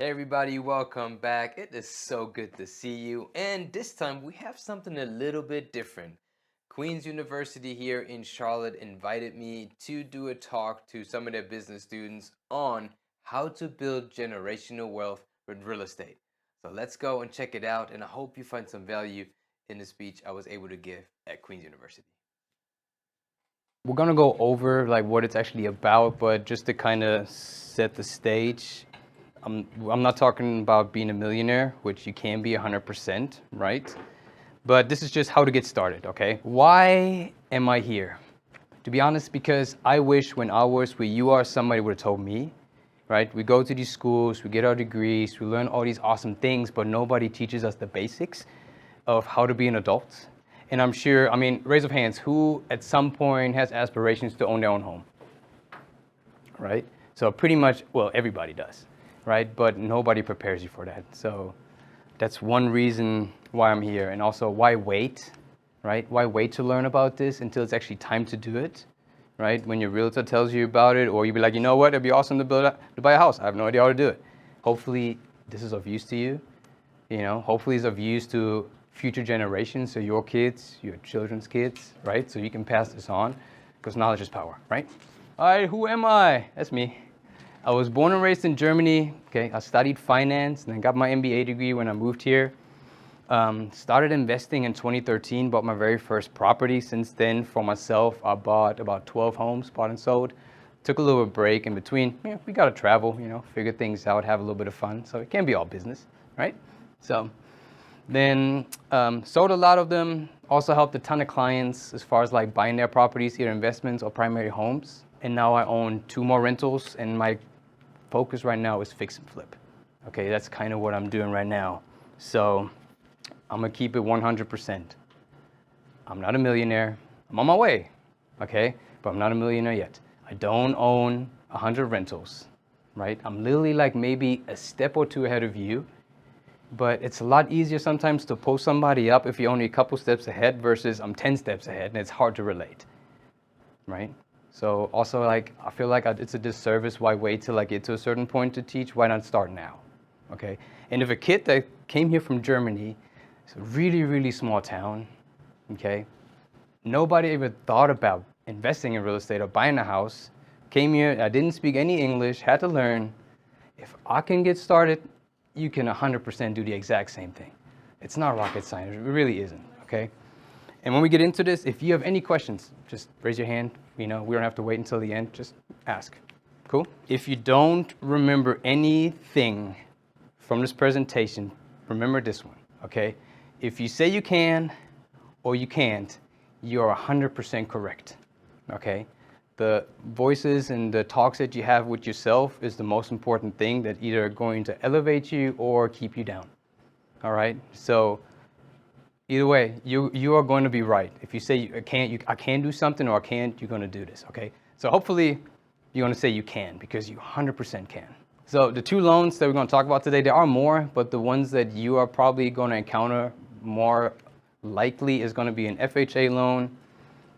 Hey everybody, welcome back. It is so good to see you. And this time we have something a little bit different. Queen's University here in Charlotte invited me to do a talk to some of their business students on how to build generational wealth with real estate. So let's go and check it out. And I hope you find some value in the speech I was able to give at Queen's University. We're gonna go over like what it's actually about, but just to kind of set the stage, I'm not talking about being a millionaire, which you can be 100%, right? But this is just how to get started, okay? Why am I here? To be honest, because I wish when I was where you are, somebody would have told me, right? We go to these schools, we get our degrees, we learn all these awesome things, but nobody teaches us the basics of how to be an adult. And I'm sure, raise of hands, who at some point has aspirations to own their own home, right? So pretty much, well, everybody does, right? But nobody prepares you for that. So that's one reason why I'm here. And also, why wait, right? Why wait to learn about this until it's actually time to do it, right? When your realtor tells you about it, or you be like, you know what, it'd be awesome to buy a house. I have no idea how to do it. Hopefully, this is of use to you. Hopefully it's of use to future generations, so your kids, your children's kids, right? So you can pass this on, because knowledge is power, right? All right, who am I? That's me. I was born and raised in Germany. Okay, I studied finance and then got my MBA degree when I moved here. Started investing in 2013, bought my very first property. Since then, for myself, I bought about 12 homes, bought and sold. Took a little break in between. We got to travel, figure things out, have a little bit of fun. So it can't be all business, right? So then sold a lot of them. Also helped a ton of clients as far as like buying their properties, either investments or primary homes. And now I own 2 more rentals, and my focus right now is fix and flip. Okay, that's kind of what I'm doing right now. So I'm gonna keep it 100%. I'm not a millionaire. I'm on my way, okay? But I'm not a millionaire yet. I don't own 100 rentals, right? I'm literally like maybe a step or 2 ahead of you. But it's a lot easier sometimes to pull somebody up if you're only a couple steps ahead versus I'm 10 steps ahead, and it's hard to relate, right? So also, like, I feel like it's a disservice. Why wait till I get to a certain point to teach? Why not start now, okay? And if a kid that came here from Germany, it's a really, really small town, okay? Nobody ever thought about investing in real estate or buying a house, came here, I didn't speak any English, had to learn. If I can get started, you can 100% do the exact same thing. It's not rocket science, it really isn't, okay? And when we get into this, if you have any questions, just raise your hand. We don't have to wait until the end, just ask. Cool? If you don't remember anything from this presentation, remember this one, okay? If you say you can or you can't, you're 100% correct, okay? The voices and the talks that you have with yourself is the most important thing that either are going to elevate you or keep you down, all right? So either way, you are going to be right. If you say I can do something or I can't, you're going to do this, okay? So hopefully you're going to say you can, because you 100% can. So the 2 loans that we're going to talk about today, there are more, but the ones that you are probably going to encounter more likely is going to be an FHA loan,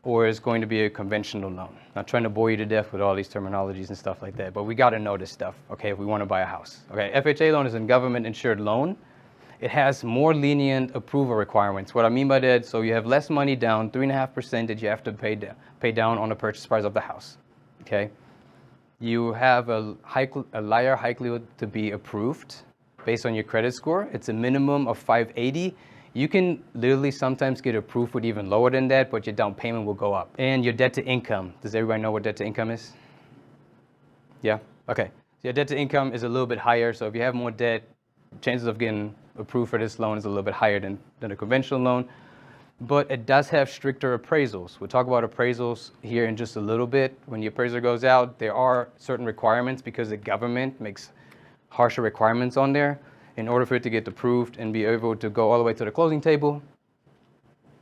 or is going to be a conventional loan. Not trying to bore you to death with all these terminologies and stuff like that, but we got to know this stuff, okay, if we want to buy a house. Okay, FHA loan is a government-insured loan. It has more lenient approval requirements. What I mean by that, so you have less money down, 3.5% that you have to pay down on the purchase price of the house, okay? You have a higher likelihood to be approved based on your credit score. It's a minimum of 580. You can literally sometimes get approved with even lower than that, but your down payment will go up. And your debt to income. Does everybody know what debt to income is? Yeah? Okay. So your debt to income is a little bit higher. So if you have more debt, chances of getting approved for this loan is a little bit higher than a conventional loan. But it does have stricter appraisals. We'll talk about appraisals here in just a little bit. When the appraiser goes out, there are certain requirements because the government makes harsher requirements on there. In order for it to get approved and be able to go all the way to the closing table,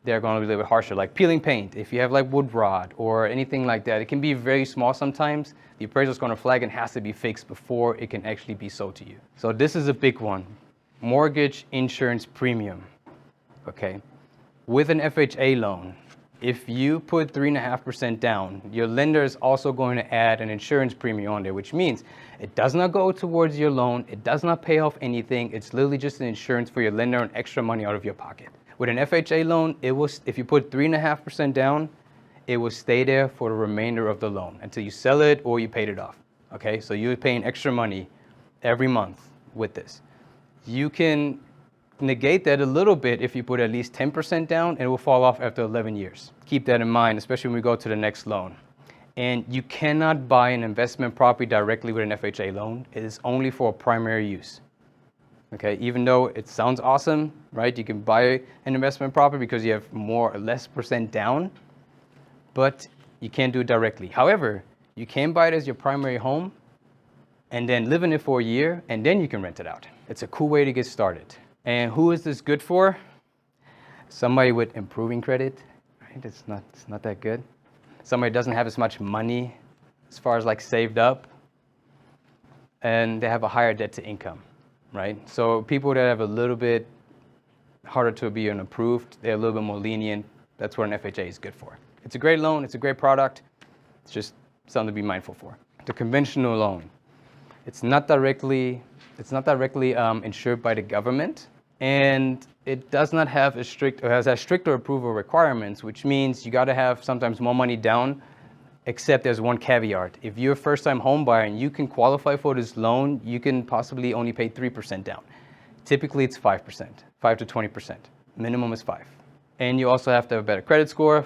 they're going to be a little bit harsher, like peeling paint. If you have like wood rot or anything like that, it can be very small sometimes. The appraiser is going to flag and has to be fixed before it can actually be sold to you. So this is a big one. Mortgage insurance premium, okay? With an FHA loan, if you put 3.5% down, your lender is also going to add an insurance premium on there, which means it does not go towards your loan. It does not pay off anything. It's literally just an insurance for your lender and extra money out of your pocket. With an FHA loan, if you put 3.5% down, it will stay there for the remainder of the loan until you sell it or you paid it off. Okay, so you're paying extra money every month with this. You can negate that a little bit if you put at least 10% down, and it will fall off after 11 years. Keep that in mind, especially when we go to the next loan. And you cannot buy an investment property directly with an FHA loan. It is only for primary use. Okay, even though it sounds awesome, right? You can buy an investment property because you have more or less percent down, but you can't do it directly. However, you can buy it as your primary home and then live in it for a year, and then you can rent it out. It's a cool way to get started. And who is this good for? Somebody with improving credit, right? It's not that good. Somebody doesn't have as much money as far as like saved up, and they have a higher debt to income, right? So people that have a little bit harder to be approved, they're a little bit more lenient. That's what an FHA is good for. It's a great loan. It's a great product. It's just something to be mindful for. The conventional loan, it's not directly insured by the government, and it does not have has stricter approval requirements, which means you got to have sometimes more money down, except there's one caveat. If you're a first-time home buyer and you can qualify for this loan, you can possibly only pay 3% down. Typically, it's 5%, 5 to 20%. Minimum is 5. And you also have to have a better credit score,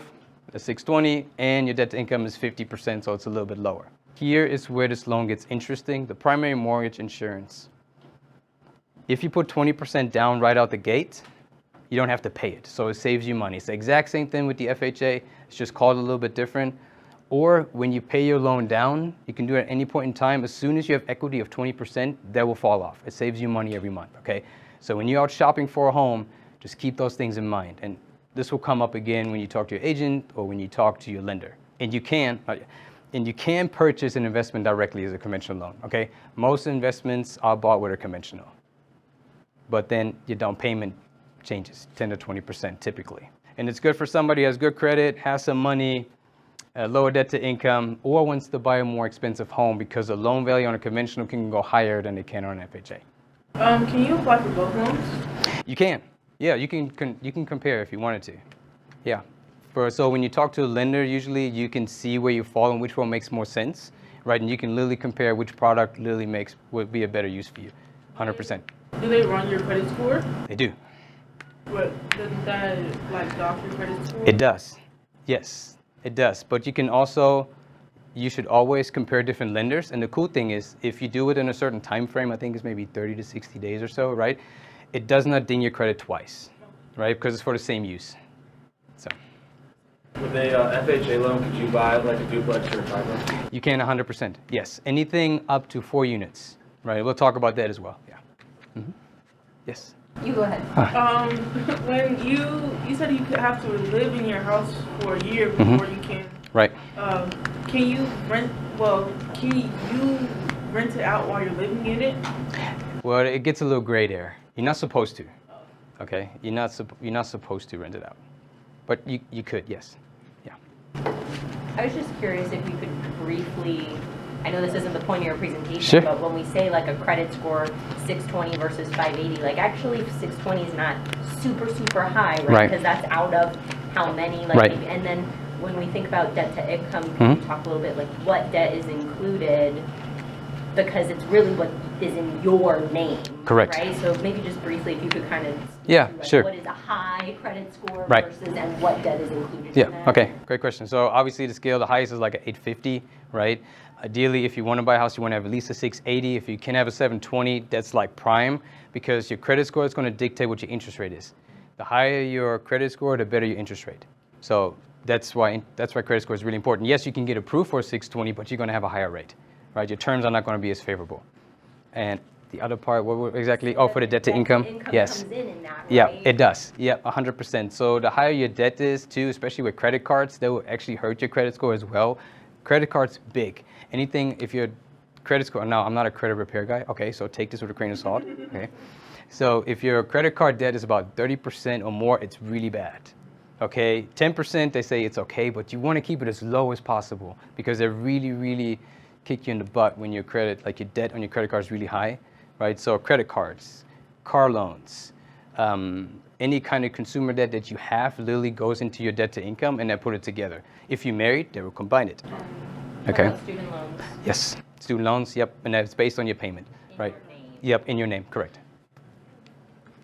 a 620, and your debt to income is 50%, so it's a little bit lower. Here is where this loan gets interesting, the primary mortgage insurance. If you put 20% down right out the gate, you don't have to pay it, so it saves you money. It's the exact same thing with the FHA, it's just called a little bit different. Or when you pay your loan down, you can do it at any point in time. As soon as you have equity of 20%, that will fall off. It saves you money every month, okay? So when you're out shopping for a home, just keep those things in mind. And this will come up again when you talk to your agent or when you talk to your lender. And you can purchase an investment directly as a conventional loan, okay? Most investments are bought with a conventional. But then your down payment changes 10 to 20% typically. And it's good for somebody who has good credit, has some money, lower debt to income, or wants to buy a more expensive home because the loan value on a conventional can go higher than it can on an FHA. Can you apply for both loans? You can. Yeah, you can compare if you wanted to. Yeah. So when you talk to a lender, usually you can see where you fall and which one makes more sense, right? And you can literally compare which product literally would be a better use for you, 100%. Do they run your credit score? They do. But doesn't that like dock your credit score? It does. Yes, it does. But you should always compare different lenders. And the cool thing is, if you do it in a certain time frame, I think it's maybe 30 to 60 days or so, right? It does not ding your credit twice, right? Because it's for the same use. So. With a FHA loan, could you buy like a duplex or a triplex? You can 100%. Yes, anything up to 4 units, right? We'll talk about that as well. Yeah. Mm-hmm. Yes. You go ahead. When you said you could have to live in your house for a year before you can. Right. Can you rent? Well, can you rent it out while you're living in it? Well, it gets a little gray there. You're not supposed to. Okay. You're not supposed to rent it out, but you could. Yes. Yeah. I was just curious if you could briefly, I know this isn't the point of your presentation, Sure. But when we say like a credit score 620 versus 580, like actually 620 is not super high, right? Right. Because that's out of how many, like, Right. maybe, and then when we think about debt to income, can you talk a little bit like what debt is included? Because it's really what is in your name. Correct. Right? So maybe just briefly, if you could kind of Yeah, like, sure. what is a high credit score Right. versus and what debt is included Yeah, in that? okay, great question. So obviously the scale, the highest is like an 850, right? Ideally, if you want to buy a house, you want to have at least a 680. If you can have a 720, that's like prime, because your credit score is going to dictate what your interest rate is. The higher your credit score, the better your interest rate. So that's why credit score is really important. Yes, you can get approved for 620, but you're going to have a higher rate, right? Your terms are not going to be as favorable. And the other part, exactly? Oh, for the debt to income? Yes. Comes in that, right? Yeah, it does. Yeah, 100%. So the higher your debt is too, especially with credit cards, that will actually hurt your credit score as well. Credit cards, big. Anything, if your credit score, now I'm not a credit repair guy, okay, so take this with a grain of salt, okay? So if your credit card debt is about 30% or more, it's really bad. Okay, 10% they say it's okay, but you want to keep it as low as possible because they really, really kick you in the butt when your credit, like your debt on your credit card is really high, right? So credit cards, car loans, any kind of consumer debt that you have literally goes into your debt to income and they put it together. If you're married, they will combine it. What Okay. about student loans? Yes, student loans, yep, and that's based on your payment, In right? your name. Yep, in your name, correct.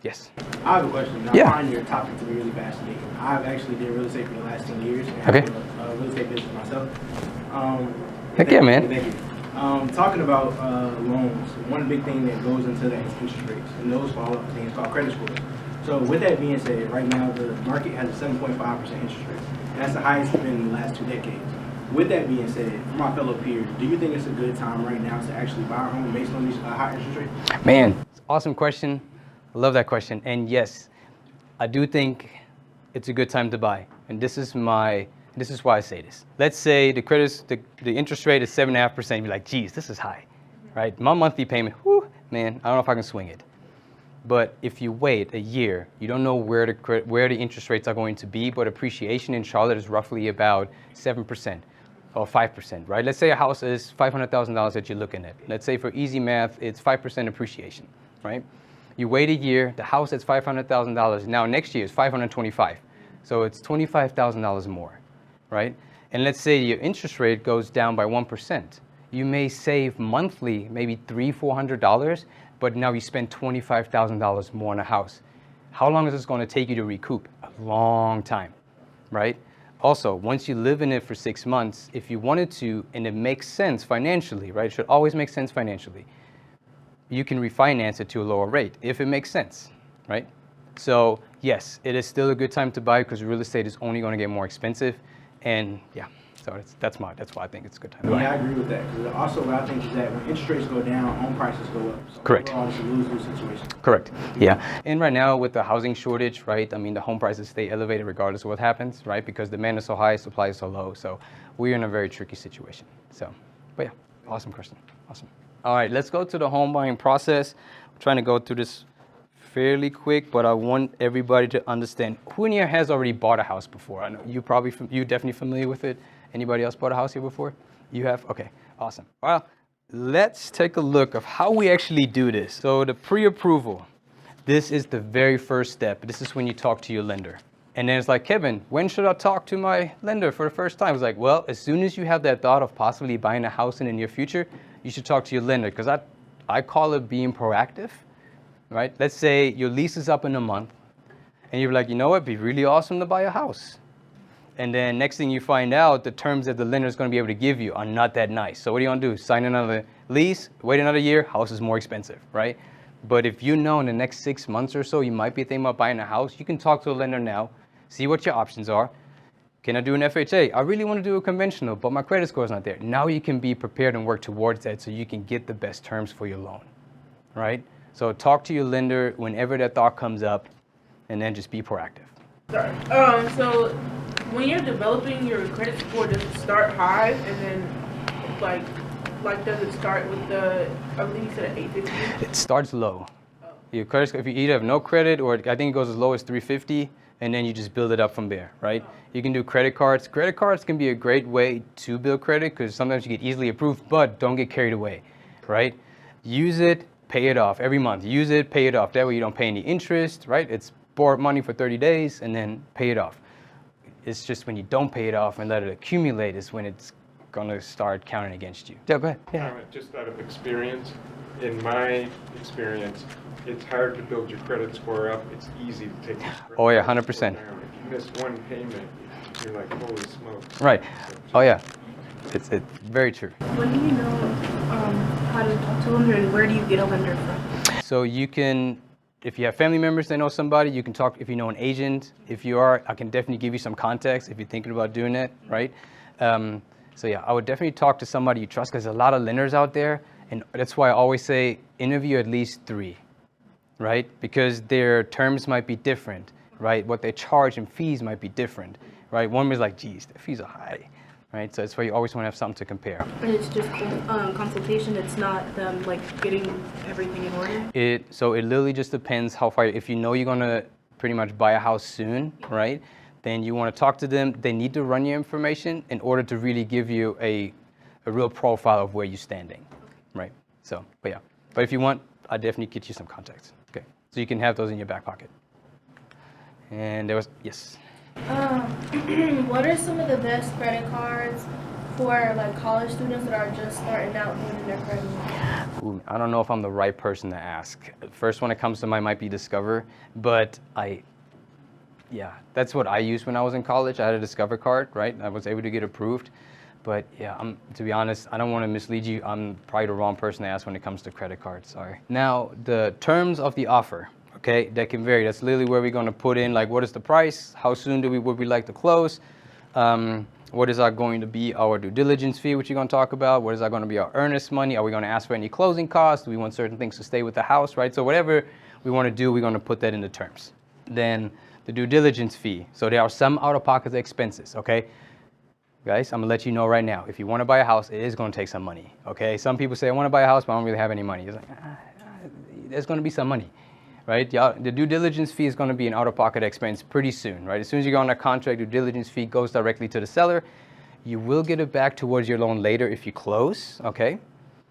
Yes. I have a question. I Yeah. find your topic to be really fascinating. I've actually did real estate for the last 10 years. And Okay. I have a real estate business myself. Heck yeah, man. Thank you. Talking about loans, one big thing that goes into that is interest rates. And those follow up things called credit scores. So with that being said, right now the market has a 7.5% interest rate. And that's the highest it's been in the last 2 decades. With that being said, for my fellow peers, do you think it's a good time right now to actually buy a home based on these high interest rates? Man, awesome question. I love that question. And yes, I do think it's a good time to buy. And this is why I say this. Let's say the interest rate is 7.5%. You'd be like, geez, this is high, right? My monthly payment, whew, man, I don't know if I can swing it. But if you wait a year, you don't know where the interest rates are going to be, but appreciation in Charlotte is roughly about 7% or 5%, right? Let's say a house is $500,000 that you're looking at. Let's say for easy math, it's 5% appreciation, right? You wait a year, the house that's $500,000, now next year is $525,000. So it's $25,000 more, right? And let's say your interest rate goes down by 1%. You may save monthly maybe $300-400, but now you spend $25,000 more on a house. How long is this going to take you to recoup? A long time, right? Also, once you live in it for 6 months, if you wanted to, and it makes sense financially, right? It should always make sense financially. You can refinance it to a lower rate if it makes sense, right? So yes, it is still a good time to buy because real estate is only going to get more expensive. And yeah, so that's why I think it's a good time to buy. Yeah, I agree with that. Because also what I think is that when interest rates go down, home prices go up. So Correct. overall, it's a lose-lose situation. Correct. Yeah. And right now with the housing shortage, right? I mean, the home prices stay elevated regardless of what happens, right? Because demand is so high, supply is so low. So we're in a very tricky situation. So, but yeah, awesome question. Awesome. All right, let's go to the home buying process. I'm trying to go through this fairly quick, but I want everybody to understand. Who in here has already bought a house before? I know you're definitely familiar with it. Anybody else bought a house here before? You have? Okay, awesome. Well, let's take a look of how we actually do this. So the pre-approval, this is the very first step. This is when you talk to your lender. And then it's like, Kevin, when should I talk to my lender for the first time? It's like, well, as soon as you have that thought of possibly buying a house in the near future, you should talk to your lender, because I call it being proactive, right? Let's say your lease is up in a month, and you're like, you know what, it'd be really awesome to buy a house. And then next thing you find out, the terms that the lender is going to be able to give you are not that nice. So what are you going to do? Sign another lease, wait another year, house is more expensive, right? But if you know in the next 6 months or so, you might be thinking about buying a house, you can talk to a lender now, see what your options are. Can I do an FHA? I really want to do a conventional, but my credit score is not there. Now you can be prepared and work towards that so you can get the best terms for your loan, right? So talk to your lender whenever that thought comes up, and then just be proactive. Sorry. So when you're developing your credit score, does it start high and then like does it start with the, I believe you said 850? It starts low. Your credit score, if you either have no credit or I think it goes as low as 350, and then you just build it up from there, right? You can do credit cards. Credit cards can be a great way to build credit because sometimes you get easily approved, but don't get carried away, right? Use it, pay it off every month. Use it, pay it off. That way you don't pay any interest, right? It's borrowed money for 30 days and then pay it off. It's just when you don't pay it off and let it accumulate is when it's gonna start counting against you. Yeah, go ahead. Yeah. Just out of experience, in my experience, it's hard to build your credit score up. It's easy to take your credit Oh, yeah, score 100%. down. If you miss one payment, you're like, holy smokes. Right. Oh yeah. It's very true. When do you know how to talk to a lender, and where do you get a lender from? So you can, if you have family members that know somebody, you can talk. If you know an agent, if you are, I can definitely give you some context if you're thinking about doing that, right? So yeah, I would definitely talk to somebody you trust because there's a lot of lenders out there, and that's why I always say interview at least 3, right? Because their terms might be different, right? What they charge and fees might be different, right? One was like, geez, the fees are high, right? So that's why you always want to have something to compare. And it's just consultation. It's not them like getting everything in order. So it literally just depends how far. If you know you're gonna pretty much buy a house soon, right? then you want to talk to them. They need to run your information in order to really give you a real profile of where you're standing, right? So, but yeah. But if you want, I'll definitely get you some contacts, okay? So you can have those in your back pocket. And there was, yes. What are some of the best credit cards for like college students that are just starting out building their credit? Ooh, I don't know if I'm the right person to ask. First one that comes to mind might be Discover, but yeah, that's what I used when I was in college. I had a Discover card, right? I was able to get approved. But yeah, to be honest, I don't want to mislead you. I'm probably the wrong person to ask when it comes to credit cards, sorry. Now, the terms of the offer, okay, that can vary. That's literally where we're going to put in, like, what is the price? How soon would we like to close? What is going to be our due diligence fee, which you're going to talk about? What is going to be our earnest money? Are we going to ask for any closing costs? Do we want certain things to stay with the house, right? So whatever we want to do, we're going to put that in the terms. Then the due diligence fee. So there are some out-of-pocket expenses, okay? Guys, I'm going to let you know right now, if you want to buy a house, it is going to take some money, okay? Some people say, I want to buy a house, but I don't really have any money. It's like, there's going to be some money, right? The due diligence fee is going to be an out-of-pocket expense pretty soon, right? As soon as you go on that contract, due diligence fee goes directly to the seller. You will get it back towards your loan later if you close, okay?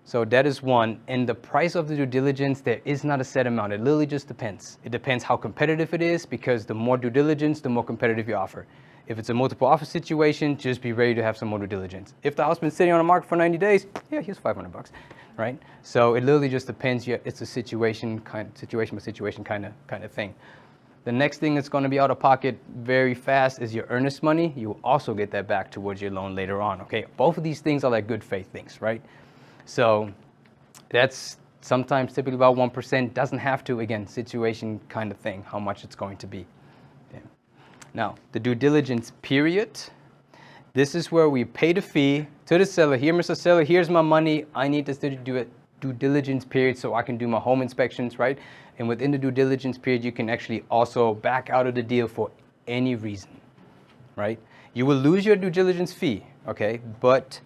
So that is one. And the price of the due diligence, there is not a set amount. It literally just depends. It depends how competitive it is, because the more due diligence, the more competitive you offer. If it's a multiple offer situation, just be ready to have some more due diligence. If the house has been sitting on the market for 90 days, yeah, here's $500, right? So it literally just depends. It's a situation by situation kind of thing. The next thing that's going to be out of pocket very fast is your earnest money. You will also get that back towards your loan later on, okay? Both of these things are like good faith things, right? So that's sometimes typically about 1%. Doesn't have to, again, situation kind of thing, how much it's going to be. Yeah. Now, the due diligence period. This is where we pay the fee to the seller. Here, Mr. Seller, here's my money. I need this to do it. Due diligence period so I can do my home inspections, right? And within the due diligence period, you can actually also back out of the deal for any reason, right? You will lose your due diligence fee, okay? But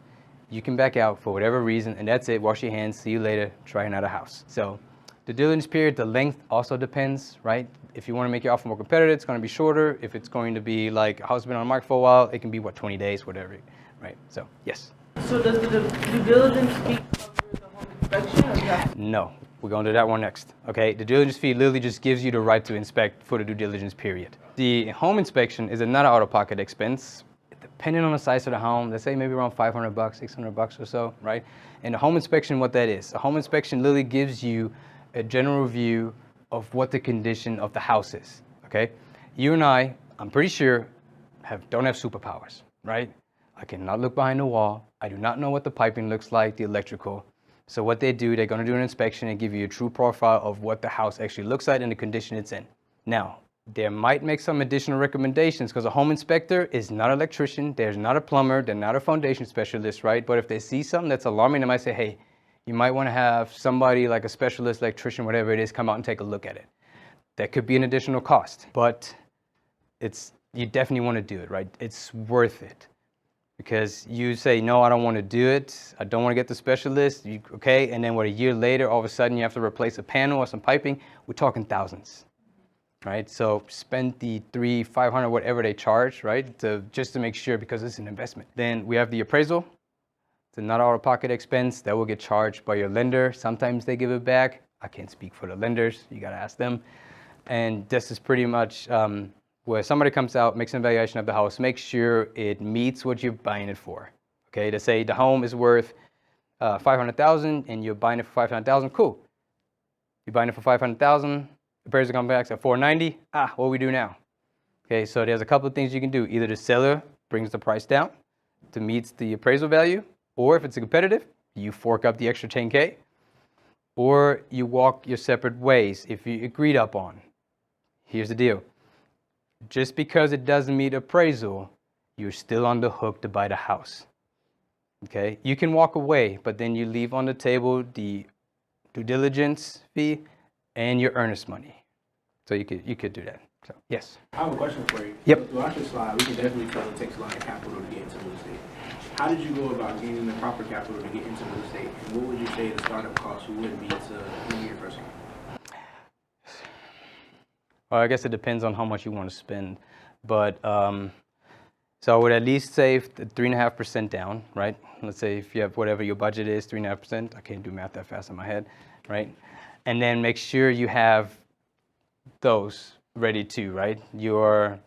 you can back out for whatever reason, and that's it. Wash your hands, see you later, try another house. So the due diligence period, the length also depends, right? If you want to make your offer more competitive, it's going to be shorter. If it's going to be like a house has been on the market for a while, it can be, 20 days, whatever, right? So, yes. So does the due diligence fee cover the home inspection or not? No, we're going to do that one next. Okay, the due diligence fee literally just gives you the right to inspect for the due diligence period. The home inspection is another out-of-pocket expense, depending on the size of the home. Let's say maybe around $500, $600 or so, right? And the home inspection, what that is, a home inspection literally gives you a general view of what the condition of the house is. Okay, you and I'm pretty sure, don't have superpowers, right? I cannot look behind the wall. I do not know what the piping looks like, the electrical. So what they do, they're going to do an inspection and give you a true profile of what the house actually looks like and the condition it's in. Now, they might make some additional recommendations because a home inspector is not an electrician, they're not a plumber, they're not a foundation specialist, right? But if they see something that's alarming, they might say, hey, you might want to have somebody like a specialist, electrician, whatever it is, come out and take a look at it. That could be an additional cost, but you definitely want to do it, right? It's worth it. Because you say, no, I don't want to do it. I don't want to get the specialist. Okay, and then a year later, all of a sudden you have to replace a panel or some piping. We're talking thousands, right? So spend the $300, $500, whatever they charge, right? Just to make sure, because it's an investment. Then we have the appraisal. It's not out-of-pocket expense that will get charged by your lender. Sometimes they give it back. I can't speak for the lenders. You got to ask them. And this is pretty much where somebody comes out, makes an evaluation of the house, make sure it meets what you're buying it for. Okay, to say the home is worth $500,000 and you're buying it for $500,000, cool. You're buying it for $500,000, the appraiser comes back at $490. What do we do now? Okay, so there's a couple of things you can do. Either the seller brings the price down to meet the appraisal value, or if it's competitive, you fork up the extra $10K, or you walk your separate ways if you agreed upon. Here's the deal. Just because it doesn't meet appraisal, you're still on the hook to buy the house. Okay? You can walk away, but then you leave on the table the due diligence fee and your earnest money. So you could do that. So, yes. I have a question for you. Yep. Throughout your slide, we can definitely tell it takes a lot of capital to get into real estate. How did you go about gaining the proper capital to get into real estate? And what would you say the startup cost would be to do your first home? Well, I guess it depends on how much you want to spend. But so I would at least save 3.5% down, right? Let's say if you have whatever your budget is, 3.5%. I can't do math that fast in my head, right? And then make sure you have those ready too, right?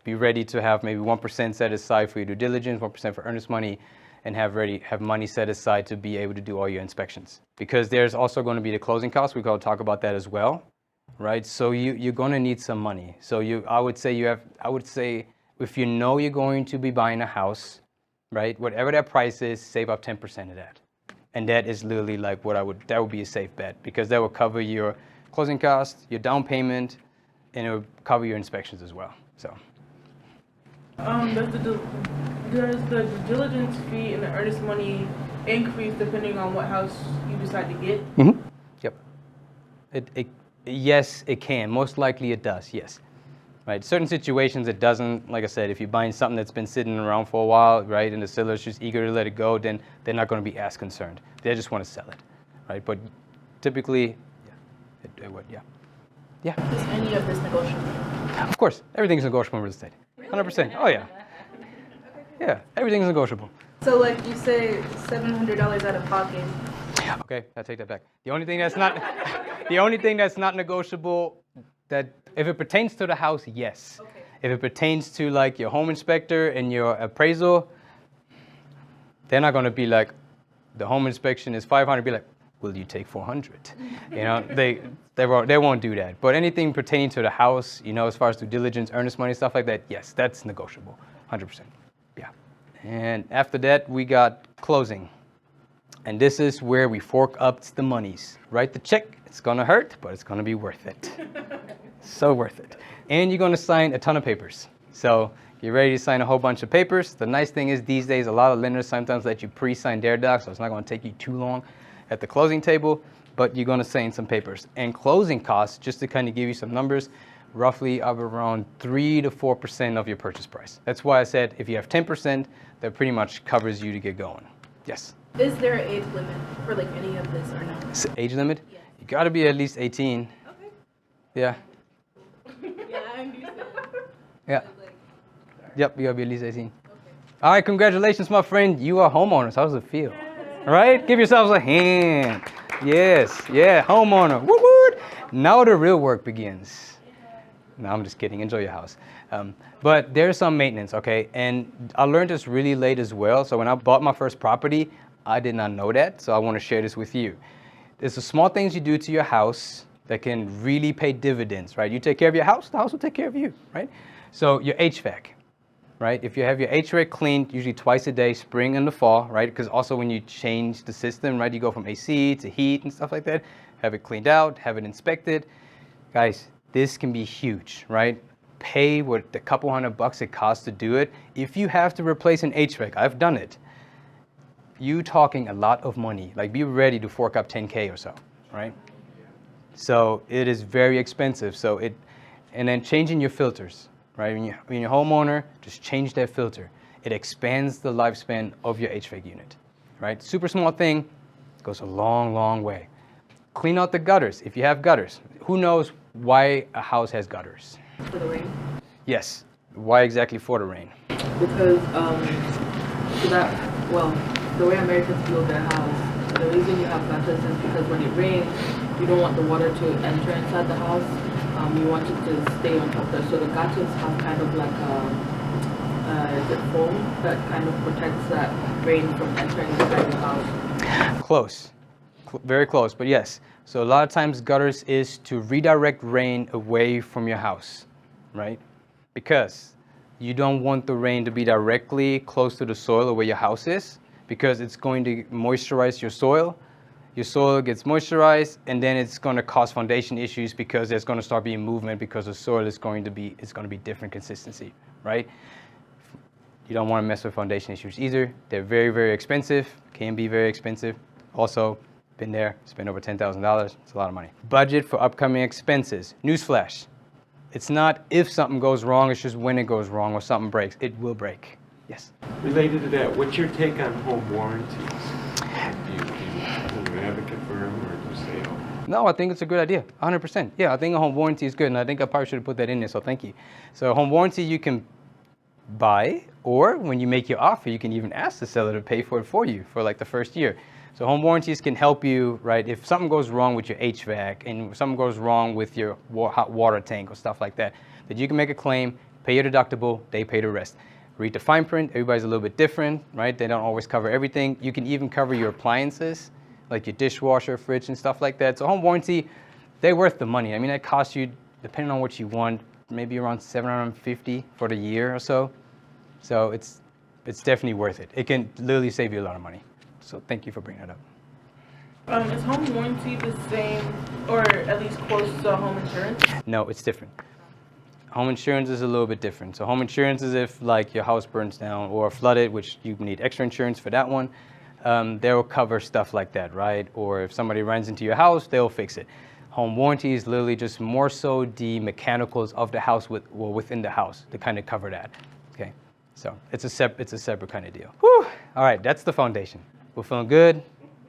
Be ready to have maybe 1% set aside for your due diligence, 1% for earnest money, and have money set aside to be able to do all your inspections. Because there's also going to be the closing costs. We're going to talk about that as well, right? So you're going to need some money. So I would say if you know you're going to be buying a house, right? Whatever that price is, save up 10% of that. And that is literally like that would be a safe bet, because that will cover your closing costs, your down payment, and it will cover your inspections as well. So. Does the due diligence fee and the earnest money increase depending on what house you decide to get? Mm-hmm. Yep. Yes, it can. Most likely it does, yes. Right. Certain situations it doesn't. Like I said, if you're buying something that's been sitting around for a while, right, and the seller's just eager to let it go, then they're not going to be as concerned. They just want to sell it, right? But typically, yeah, it would, yeah. Yeah. Is any of this negotiable? Of course, everything's negotiable in real estate. 100%. Oh yeah. Yeah, everything's negotiable. So like you say, $700 out of pocket. Okay, I take that back. The only thing that's not negotiable, that if it pertains to the house, yes. Okay. If it pertains to like your home inspector and your appraisal, they're not going to be like, the home inspection is $500. Be like, will you take $400? You know, they won't do that. But anything pertaining to the house, you know, as far as due diligence, earnest money, stuff like that, yes, that's negotiable, 100%. Yeah. And after that, we got closing. And this is where we fork up the monies. Write the check. It's going to hurt, but it's going to be worth it. So worth it. And you're going to sign a ton of papers. So you're ready to sign a whole bunch of papers. The nice thing is these days, a lot of lenders sometimes let you pre-sign their docs, so it's not going to take you too long at the closing table, but you're going to sign some papers. And closing costs, just to kind of give you some numbers, roughly of around 3 to 4% of your purchase price. That's why I said if you have 10%, that pretty much covers you to get going. Yes? Is there an age limit for like any of this or no? Age limit? Yes. You got to be at least 18. Okay. Yeah. Yeah, I understand. Yeah. Yep, you got to be at least 18. Okay. All right, congratulations, my friend. You are homeowners. How does it feel? All right? Give yourselves a hand. Yes. Yeah, homeowner. Woo-woo. Now the real work begins. No, I'm just kidding. Enjoy your house. But there's some maintenance, okay? And I learned this really late as well. So when I bought my first property, I did not know that. So I want to share this with you. There's the small things you do to your house that can really pay dividends, right? You take care of your house, the house will take care of you, right? So your HVAC, right? If you have your HVAC cleaned, usually twice a day, spring and the fall, right? Because also when you change the system, right? You go from AC to heat and stuff like that. Have it cleaned out, have it inspected. Guys, this can be huge, right? Pay what the couple $100 it costs to do it. If you have to replace an HVAC, I've done it. You talking a lot of money. Like be ready to fork up 10K or so, right? So it is very expensive. And then changing your filters, right? When you're a homeowner, just change that filter. It expands the lifespan of your HVAC unit, right? Super small thing, goes a long, long way. Clean out the gutters if you have gutters. Who knows why a house has gutters? For the rain? Yes. Why exactly for the rain? Because the way Americans build their house, the reason you have gutters is because when it rains, you don't want the water to enter inside the house. You want it to stay on top there. So the gutters have kind of like a foam that kind of protects that rain from entering inside the house. Close. Very close, but yes. So a lot of times gutters is to redirect rain away from your house, right? Because you don't want the rain to be directly close to the soil or where your house is, because it's going to moisturize your soil. Your soil gets moisturized, and then it's going to cause foundation issues because there's going to start being movement because the soil is going to be different consistency, right? You don't want to mess with foundation issues either. They're very, very expensive. Can be very expensive. Also, been there, spent over $10,000. It's a lot of money. Budget for upcoming expenses. Newsflash. It's not if something goes wrong, it's just when it goes wrong or something breaks. It will break. Yes? Related to that, what's your take on home warranties? Do you advocate for them, or do you say, oh? No, I think it's a good idea, 100%. Yeah, I think a home warranty is good, and I think I probably should have put that in there, so thank you. So home warranty you can buy, or when you make your offer, you can even ask the seller to pay for it for you for like the first year. So home warranties can help you, right? If something goes wrong with your HVAC and something goes wrong with your hot water tank or stuff like that, that you can make a claim, pay your deductible, they pay the rest. Read the fine print, everybody's a little bit different, right? They don't always cover everything. You can even cover your appliances, like your dishwasher, fridge, and stuff like that. So home warranty, they're worth the money. I mean, that costs you, depending on what you want, maybe around $750 for the year or so. So it's definitely worth it. It can literally save you a lot of money. So thank you for bringing that up. Is home warranty the same, or at least close to home insurance? No, it's different. Home insurance is a little bit different. So home insurance is if like your house burns down or flooded, which you need extra insurance for that one. They'll cover stuff like that, right? Or if somebody runs into your house, they'll fix it. Home warranty is literally just more so the mechanicals of the house within the house to kind of cover that. Okay, so it's a separate kind of deal. Whew. All right, that's the foundation. We're feeling good,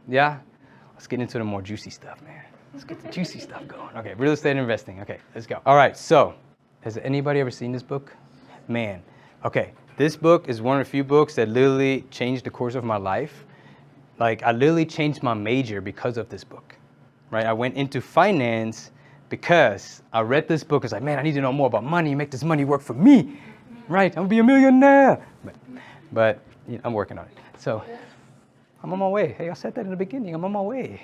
yeah? Let's get into the more juicy stuff, man. Let's get the juicy stuff going. Okay, real estate investing. Okay, let's go. All right, so has anybody ever seen this book? Man, okay, this book is one of the few books that literally changed the course of my life. Like, I literally changed my major because of this book, right? I went into finance because I read this book. I was like, man, I need to know more about money, make this money work for me, right? I'm gonna be a millionaire. But you know, I'm working on it. So I'm on my way. Hey, I said that in the beginning. I'm on my way.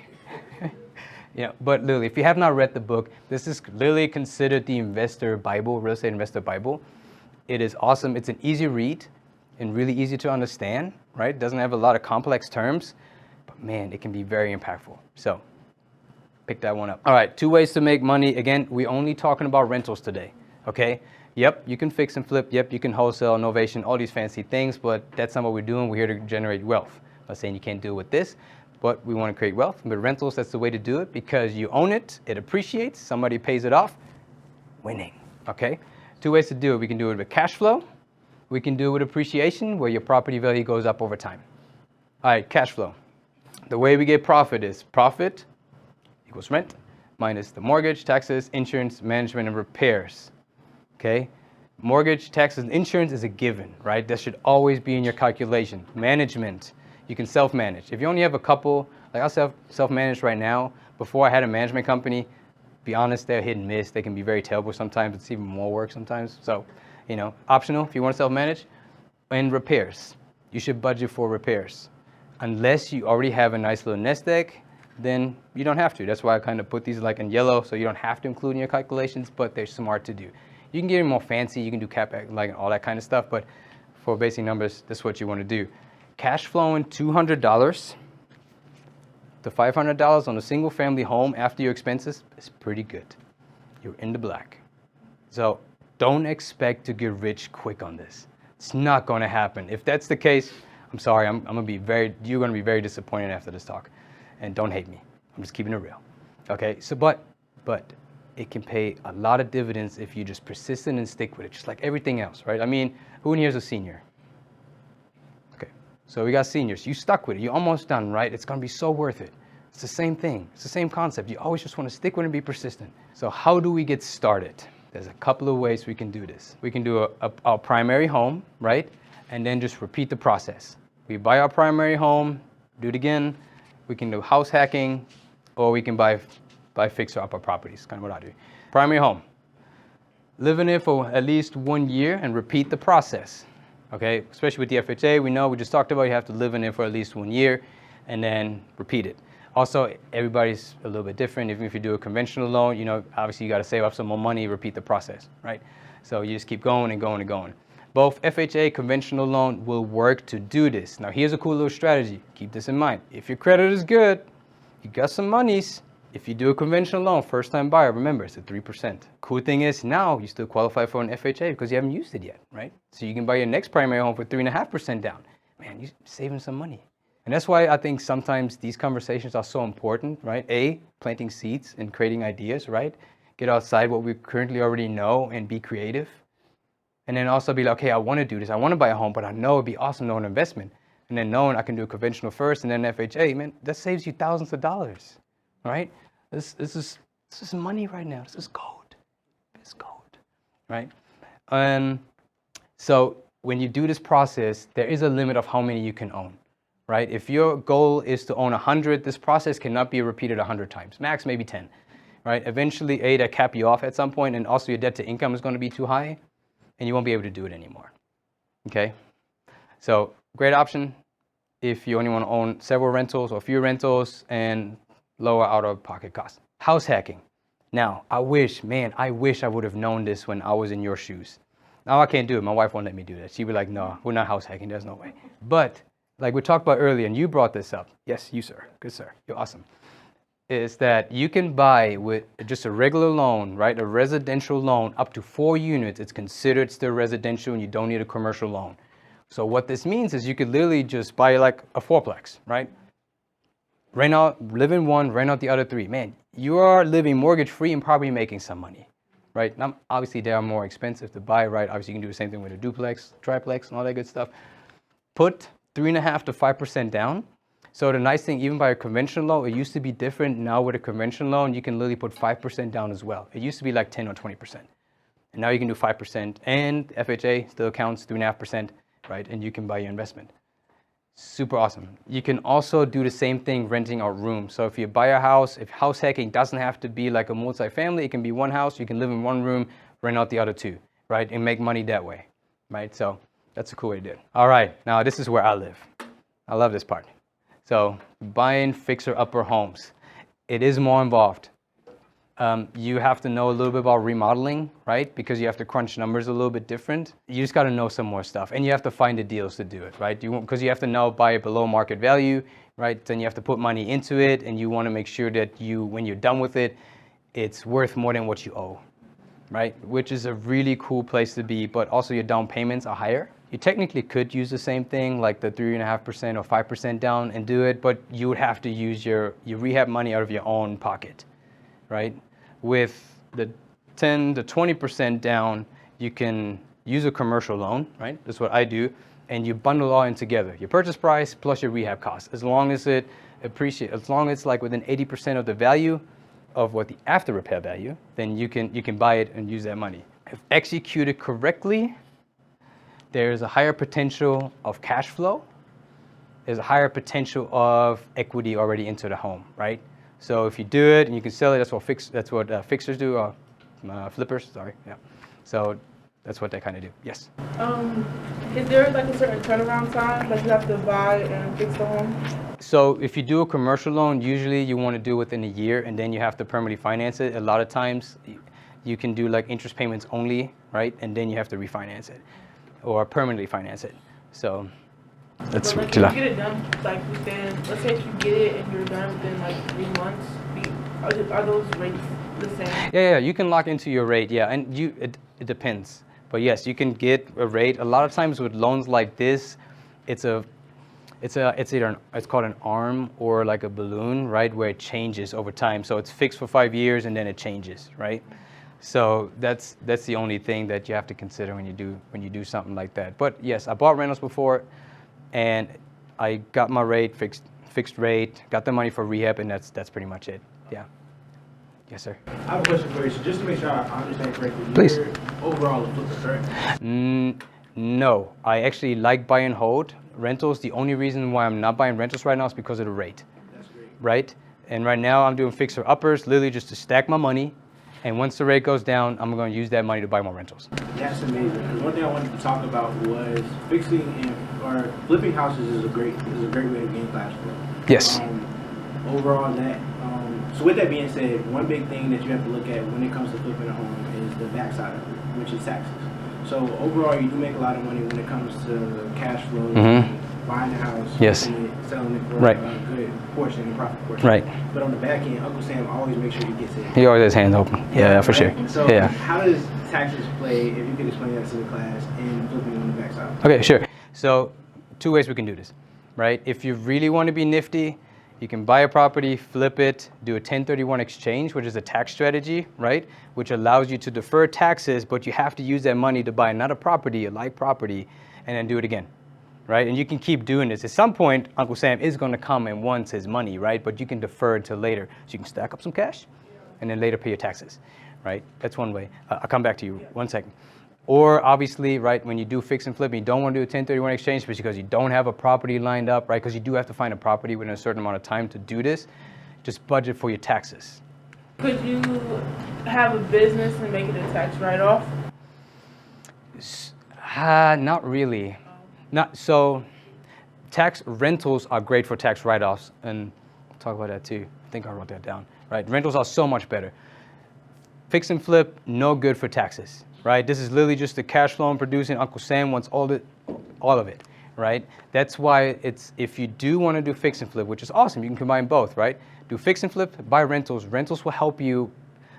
Yeah, but literally, if you have not read the book, this is literally considered the investor Bible, real estate investor Bible. It is awesome. It's an easy read and really easy to understand, right? It doesn't have a lot of complex terms, but man, it can be very impactful. So pick that one up. All right, 2 ways to make money. Again, we're only talking about rentals today, okay? Yep, you can fix and flip. Yep, you can wholesale, novation, all these fancy things, but that's not what we're doing. We're here to generate wealth. I'm not saying you can't do it with this, but we want to create wealth. With rentals, that's the way to do it because you own it, it appreciates, somebody pays it off, winning, okay? 2 ways to do it. We can do it with cash flow. We can do it with appreciation, where your property value goes up over time. All right, cash flow. The way we get profit is profit equals rent minus the mortgage, taxes, insurance, management, and repairs, okay? Mortgage, taxes, and insurance is a given, right? That should always be in your calculation. Management, you can self-manage. If you only have a couple, like I self-manage right now. Before I had a management company, be honest, they're hit and miss. They can be very terrible sometimes. It's even more work sometimes. So, you know, optional if you want to self-manage. And repairs, you should budget for repairs. Unless you already have a nice little nest egg, then you don't have to. That's why I kind of put these like in yellow, so you don't have to include in your calculations, but they're smart to do. You can get more fancy, you can do CapEx, like all that kind of stuff, but for basic numbers, that's what you want to do. Cash flowing $200 to $500 on a single family home after your expenses is pretty good. You're in the black. So don't expect to get rich quick on this. It's not going to happen. If that's the case, I'm sorry, you're going to be very disappointed after this talk. And don't hate me. I'm just keeping it real. Okay, so but it can pay a lot of dividends if you just persistent and stick with it, just like everything else, right? I mean, who in here is a senior? Okay, so we got seniors. You stuck with it. You're almost done, right? It's going to be so worth it. It's the same thing. It's the same concept. You always just want to stick with it and be persistent. So how do we get started? There's a couple of ways we can do this. We can do a primary home, right? And then just repeat the process. We buy our primary home, do it again. We can do house hacking, or we can buy fixer-upper properties, kind of what I do. Primary home. Live in it for at least 1 year and repeat the process, okay? Especially with the FHA, we just talked about you have to live in it for at least 1 year and then repeat it. Also, everybody's a little bit different. Even if you do a conventional loan, you know, obviously you got to save up some more money, repeat the process, right? So you just keep going and going and going. Both FHA, conventional loan will work to do this. Now, here's a cool little strategy. Keep this in mind. If your credit is good, you got some monies. If you do a conventional loan, first-time buyer, remember, it's at 3%. Cool thing is now you still qualify for an FHA because you haven't used it yet, right? So you can buy your next primary home for 3.5% down. Man, you're saving some money. And that's why I think sometimes these conversations are so important, right? A, planting seeds and creating ideas, right? Get outside what we currently already know and be creative. And then also be like, okay, I want to do this. I want to buy a home, but I know it'd be awesome to own an investment. And then knowing I can do a conventional first and then FHA, man, that saves you thousands of dollars, right? This is money right now. This is gold. It's gold, right? So when you do this process, there is a limit of how many you can own, right? If your goal is to own 100, this process cannot be repeated 100 times, max maybe 10, right? Eventually, that cap you off at some point, and also your debt to income is going to be too high, and you won't be able to do it anymore, okay? So great option if you only want to own several rentals or few rentals and lower out-of-pocket costs. House hacking. Now, I wish I would have known this when I was in your shoes. Now I can't do it. My wife won't let me do that. She'd be like, no, we're not house hacking. There's no way. But like we talked about earlier, and you brought this up. Yes, you, sir. Good, sir. You're awesome. Is that you can buy with just a regular loan, right? A residential loan up to 4 units. It's considered still residential and you don't need a commercial loan. So what this means is you could literally just buy like a 4-plex, right? Rent out, live in one, rent out the other 3. Man, you are living mortgage free and probably making some money. Right? Now, obviously, they are more expensive to buy, right? Obviously, you can do the same thing with a duplex, triplex, and all that good stuff. Put 3.5% to 5% down. So the nice thing, even by a conventional loan, it used to be different. Now with a conventional loan, you can literally put 5% down as well. It used to be like 10 or 20%. And now you can do 5%, and FHA still counts 3.5%, right? And you can buy your investment. Super awesome. You can also do the same thing renting out rooms. So if you buy a house, if house hacking doesn't have to be like a multifamily, it can be one house, you can live in one room, rent out the other 2, right? And make money that way, right? So that's a cool way to do it. All right, now this is where I live. I love this part. So buying fixer-upper homes. It is more involved. You have to know a little bit about remodeling, right? Because you have to crunch numbers a little bit different. You just got to know some more stuff, and you have to find the deals to do it, right? Because you have to know buy it below market value, right? Then you have to put money into it, and you want to make sure that when you're done with it, it's worth more than what you owe, right? Which is a really cool place to be, but also your down payments are higher. You technically could use the same thing, like the 3.5% or 5% down and do it, but you would have to use your rehab money out of your own pocket. Right? With the 10 to 20% down, you can use a commercial loan, right? That's what I do. And you bundle it all in together. Your purchase price plus your rehab cost. As long as it appreciates, as long as it's like within 80% of the value of what the after repair value, then you can buy it and use that money. If executed correctly, there's a higher potential of cash flow. There's a higher potential of equity already into the home, right? So if you do it and you can sell it, that's what fixers do, or flippers, sorry, yeah. So that's what they kind of do, yes. Is there like a certain turnaround time, like you have to buy and fix the home? So if you do a commercial loan, usually you want to do it within a year, and then you have to permanently finance it. A lot of times you can do like interest payments only, right? And then you have to refinance it or permanently finance it. So that's but like, if you get it done, like within, let's say if you get it and you're done within like 3 months, are those rates the same? Yeah, you can lock into your rate, yeah, and it depends. But yes, you can get a rate. A lot of times with loans like this, it's either it's called an arm or like a balloon, right, where it changes over time. So it's fixed for 5 years and then it changes, right? So that's the only thing that you have to consider when you do something like that. But yes, I bought rentals before, and I got my rate fixed rate, got the money for rehab, and that's pretty much it. Yeah. Yes, sir. I have a question for you. So just to make sure I understand correctly, Please. you're overall a flipper, correct? No, I actually like buy and hold rentals. The only reason why I'm not buying rentals right now is because of the rate. That's great. Right? And right now I'm doing fixer uppers, literally just to stack my money. And once the rate goes down, I'm going to use that money to buy more rentals. That's amazing. Because one thing I wanted to talk about was or flipping houses is a great way to gain cash flow. Yes. Overall, so with that being said, one big thing that you have to look at when it comes to flipping a home is the backside of it, which is taxes. So overall, you do make a lot of money when it comes to cash flow, buying a house, yes, selling it for right, a good portion, a profit portion. Right. But on the back end, Uncle Sam always makes sure he gets it. He always has hands open. Yeah, for sure. So yeah. How does taxes play, if you could explain that to the class, in flipping on the backside? Okay, sure. So 2 ways we can do this, right? If you really want to be nifty, you can buy a property, flip it, do a 1031 exchange, which is a tax strategy, right? Which allows you to defer taxes, but you have to use that money to buy another property, a like property, and then do it again, right? And you can keep doing this. At some point, Uncle Sam is going to come and wants his money, right? But you can defer it till later. So you can stack up some cash and then later pay your taxes, right? That's one way. I'll come back to you 1 second. Or obviously, right, when you do fix and flip, and you don't want to do a 1031 exchange because you don't have a property lined up, right? Because you do have to find a property within a certain amount of time to do this. Just budget for your taxes. Could you have a business and make it a tax write-off? Not really. So tax rentals are great for tax write-offs, and we'll talk about that too. I think I wrote that down, right? Rentals are so much better. Fix and flip, no good for taxes, right? This is literally just the cash flow I'm producing. Uncle Sam wants all of it, right? That's why if you do want to do fix and flip, which is awesome, you can combine both, right? Do fix and flip, buy rentals. Rentals will help you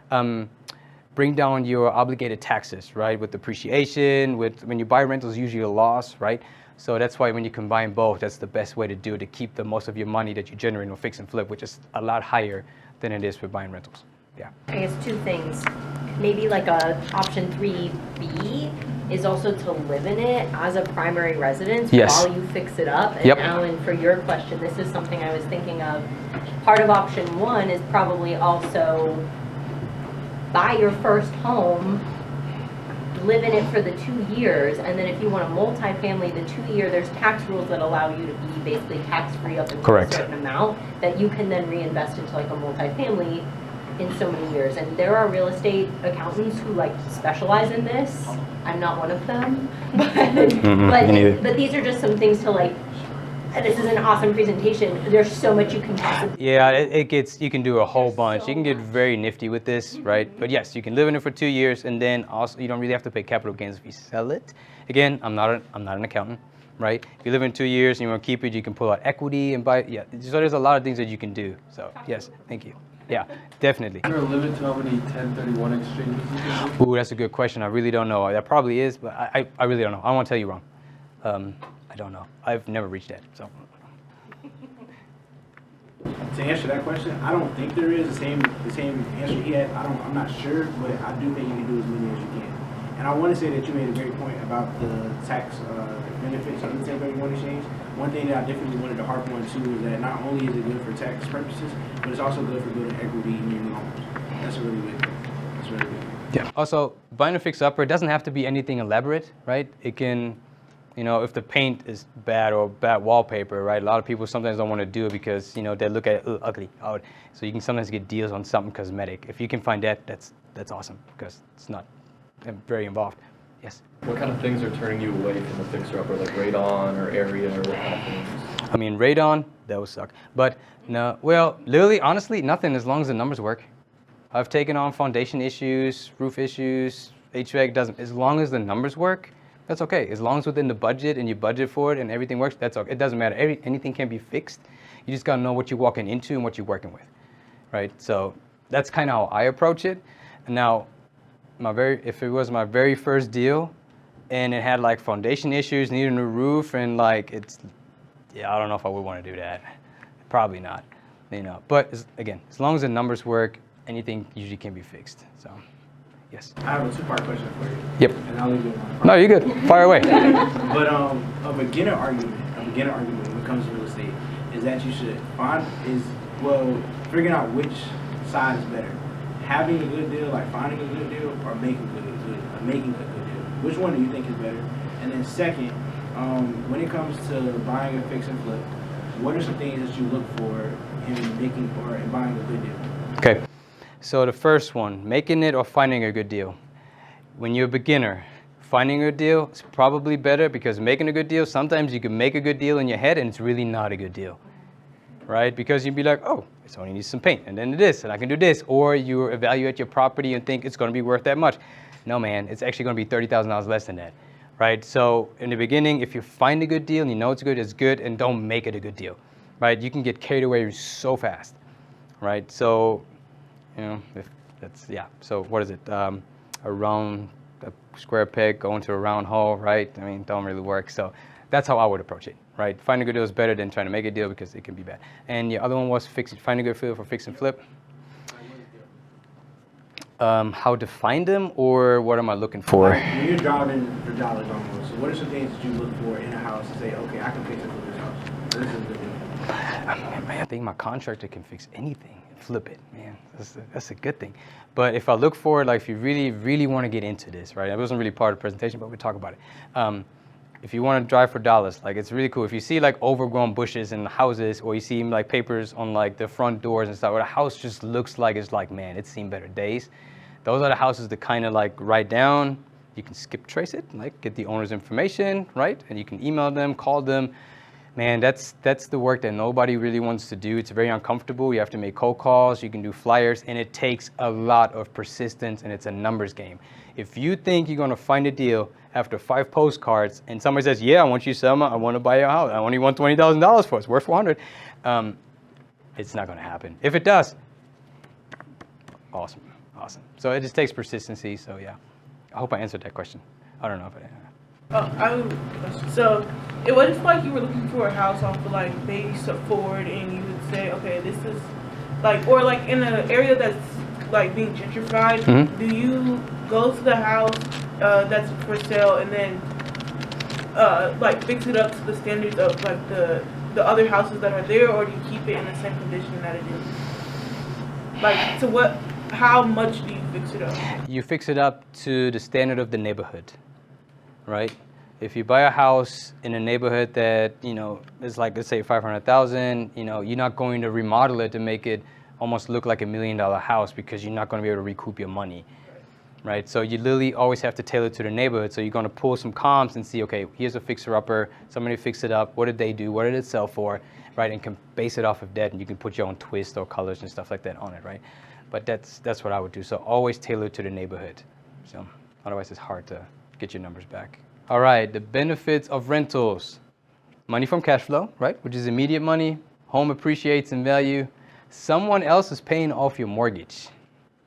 bring down your obligated taxes, right? With depreciation, when you buy rentals, usually a loss, right? So that's why when you combine both, that's the best way to do it, to keep the most of your money that you generate on fix and flip, which is a lot higher than it is for buying rentals. Yeah. I guess 2 things. Maybe like a option 3B is also to live in it as a primary residence while you fix it up. And Alan, for your question, this is something I was thinking of. Part of option 1 is probably also buy your first home, live in it for the 2 years, and then if you want a multifamily, the 2-year, there's tax rules that allow you to be basically tax-free up until a certain amount that you can then reinvest into like a multifamily in so many years. And there are real estate accountants who like specialize in this. I'm not one of them, but these are just some things to like. This is an awesome presentation. There's so much you can possibly. Yeah, you can do a whole bunch. You can get very nifty with this, right? But yes, you can live in it for 2 years, and then also you don't really have to pay capital gains if you sell it. Again, I'm not an accountant, right? If you live in 2 years and you want to keep it, you can pull out equity and buy. Yeah, so there's a lot of things that you can do. So yes, thank you. Yeah, definitely. Is there a limit to how many 1031 exchanges you can do? Ooh, that's a good question. I really don't know. That probably is, but I really don't know. I don't want to tell you wrong. I don't know. I've never reached that. So. To answer that question, I don't think there is the same answer he had. I'm not sure, but I do think you can do as many as you can. And I want to say that you made a great point about the tax benefits of the 1031 exchange. One thing that I definitely wanted to harp on too is that not only is it good for tax purposes, but it's also good for building equity in your loans. That's a really good thing. That's really good. Yeah. Also, buying a fix-upper, it doesn't have to be anything elaborate, right? It can. If the paint is bad or bad wallpaper, right? A lot of people sometimes don't want to do it because, they look at it ugly. So you can sometimes get deals on something cosmetic. If you can find that, that's awesome because it's not very involved. Yes? What kind of things are turning you away from the fixer-upper, like radon or area or what kind of things? I mean, radon, that would suck. But no, well, literally, honestly, nothing as long as the numbers work. I've taken on foundation issues, roof issues, HVAC doesn't. As long as the numbers work, that's okay. As long as within the budget and you budget for it and everything works, that's okay. It doesn't matter. Anything can be fixed. You just gotta know what you're walking into and what you're working with, right? So that's kind of how I approach it. And now, if it was my very first deal, and it had like foundation issues, needed a new roof, and like I don't know if I would want to do that. Probably not, But again, as long as the numbers work, anything usually can be fixed. So. Yes. I have a 2-part question for you. Yep. And I'll leave it one. No, you're good. Fire away. But a beginner argument when it comes to real estate is that you should figuring out which side is better. Having a good deal, like finding a good deal, or making a good deal. Which one do you think is better? And then second, when it comes to buying a fix and flip, what are some things that you look for in buying a good deal? Okay. So the first one, making it or finding a good deal. When you're a beginner, finding a good deal is probably better because making a good deal, sometimes you can make a good deal in your head and it's really not a good deal, right? Because you'd be like, oh, it only needs some paint and then this and I can do this. Or you evaluate your property and think it's going to be worth that much. No, man, it's actually going to be $30,000 less than that, right? So in the beginning, if you find a good deal and you know it's good, and don't make it a good deal, right? You can get carried away so fast, right? So, if that's, so what is it? A round a square peg going to a round hole, right? I mean, don't really work. So that's how I would approach it, right? Finding a good deal is better than trying to make a deal because it can be bad. And the other one was finding a good deal for fix and flip. How to find them, or what am I looking for? When you're driving for dollars almost, so what are some things that you look for in a house to say, okay, I can fix it for this house? This is a good thing. Man, I think my contractor can fix anything. Flip it, man. That's a good thing. But if I look for it, like if you really, really want to get into this, right? It wasn't really part of the presentation, but we talk about it. If you want to drive for dollars, like it's really cool. If you see like overgrown bushes in the houses, or you see like papers on like the front doors and stuff, where the house just looks like it's like, man, it's seen better days. Those are the houses that kind of like write down. You can skip trace it, like get the owner's information, right? And you can email them, call them. Man, that's the work that nobody really wants to do. It's very uncomfortable. You have to make cold calls, you can do flyers, and it takes a lot of persistence, and it's a numbers game. If you think you're gonna find a deal after 5 postcards and somebody says, yeah, I want you to sell I want to buy your house, I only want $20,000 for it, it's worth $400, it's not gonna happen. If it does, awesome. So it just takes persistency, so yeah. I hope I answered that question. I don't know if I I have a question. So, what if like you were looking for a house off of like Baby Ford, and you would say, okay, this is like, or like in an area that's like being gentrified, do you go to the house that's for sale and then like fix it up to the standards of like the other houses that are there, or do you keep it in the same condition that it is? Like, to what? How much do you fix it up? You fix it up to the standard of the neighborhood, right? If you buy a house in a neighborhood that, you know, is like, let's say 500,000, you know, you're not going to remodel it to make it almost look like $1 million house, because you're not going to be able to recoup your money, right? So you literally always have to tailor to the neighborhood. So you're going to pull some comps and see, okay, here's a fixer-upper, somebody fixed it up, what did they do, what did it sell for, right? And can base it off of that, and you can put your own twist or colors and stuff like that on it, right? But that's what I would do. So always tailor to the neighborhood. So otherwise it's hard to get your numbers back. All right, the benefits of rentals. Money from cash flow, right? Which is immediate money. Home appreciates in value. Someone else is paying off your mortgage,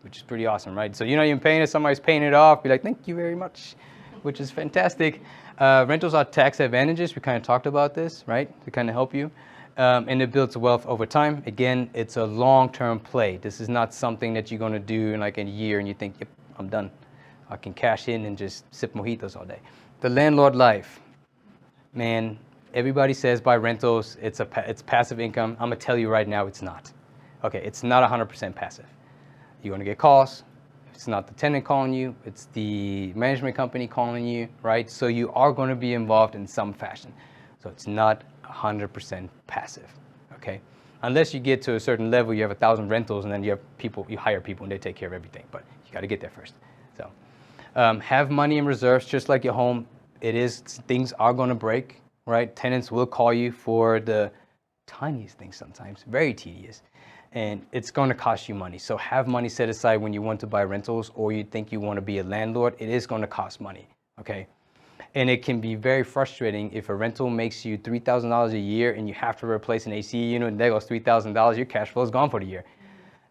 which is pretty awesome, right? So you're not even paying it, somebody's paying it off. Be like, thank you very much, which is fantastic. Rentals are tax advantages. We kind of talked about this, right? To kind of help you. And it builds wealth over time. Again, it's a long-term play. This is not something that you're going to do in like a year and you think, yep, I'm done. I can cash in and just sip mojitos all day. The landlord life. Man, everybody says buy rentals, it's passive income. I'm going to tell you right now, it's not. Okay, it's not 100% passive. You're going to get calls. It's not the tenant calling you, it's the management company calling you, right? So you are going to be involved in some fashion. So it's not 100% passive, okay? Unless you get to a certain level, you have 1,000 rentals, and then you hire people and they take care of everything, but you got to get there first. So have money in reserves, just like your home. Things are going to break, right? Tenants will call you for the tiniest things sometimes, very tedious, and it's going to cost you money. So have money set aside when you want to buy rentals, or you think you want to be a landlord. It is going to cost money, okay? And it can be very frustrating if a rental makes you $3,000 a year and you have to replace an AC unit and there goes $3,000, your cash flow is gone for the year.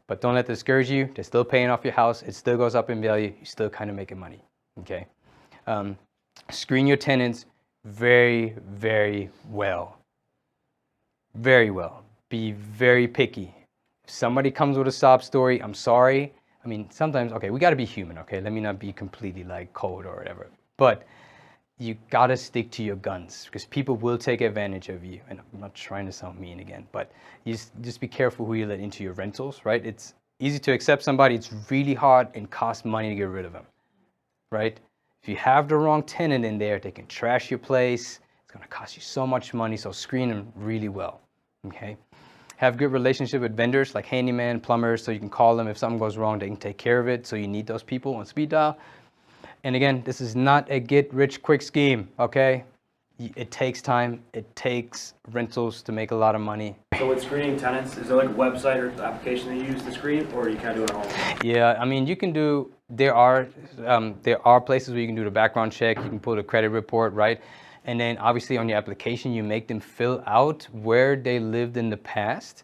But don't let that discourage you. They're still paying off your house. It still goes up in value. You're still kind of making money, okay? Screen your tenants very, very well. Very well. Be very picky. If somebody comes with a sob story, I'm sorry. I mean, sometimes, okay, we got to be human, okay? Let me not be completely like cold or whatever. But you got to stick to your guns, because people will take advantage of you. And I'm not trying to sound mean again, but you just be careful who you let into your rentals, right? It's easy to accept somebody. It's really hard and costs money to get rid of them, right? If you have the wrong tenant in there, they can trash your place. It's going to cost you so much money, so screen them really well, okay? Have good relationship with vendors like handyman, plumbers, so you can call them if something goes wrong, they can take care of it, so you need those people on speed dial. And again, this is not a get-rich-quick scheme, okay? It takes time. It takes rentals to make a lot of money. So with screening tenants, is there like a website or application that you use to screen, or you kind of do it at home? Yeah, I mean, you can do, there are places where you can do the background check, you can pull the credit report, right? And then obviously on your application, you make them fill out where they lived in the past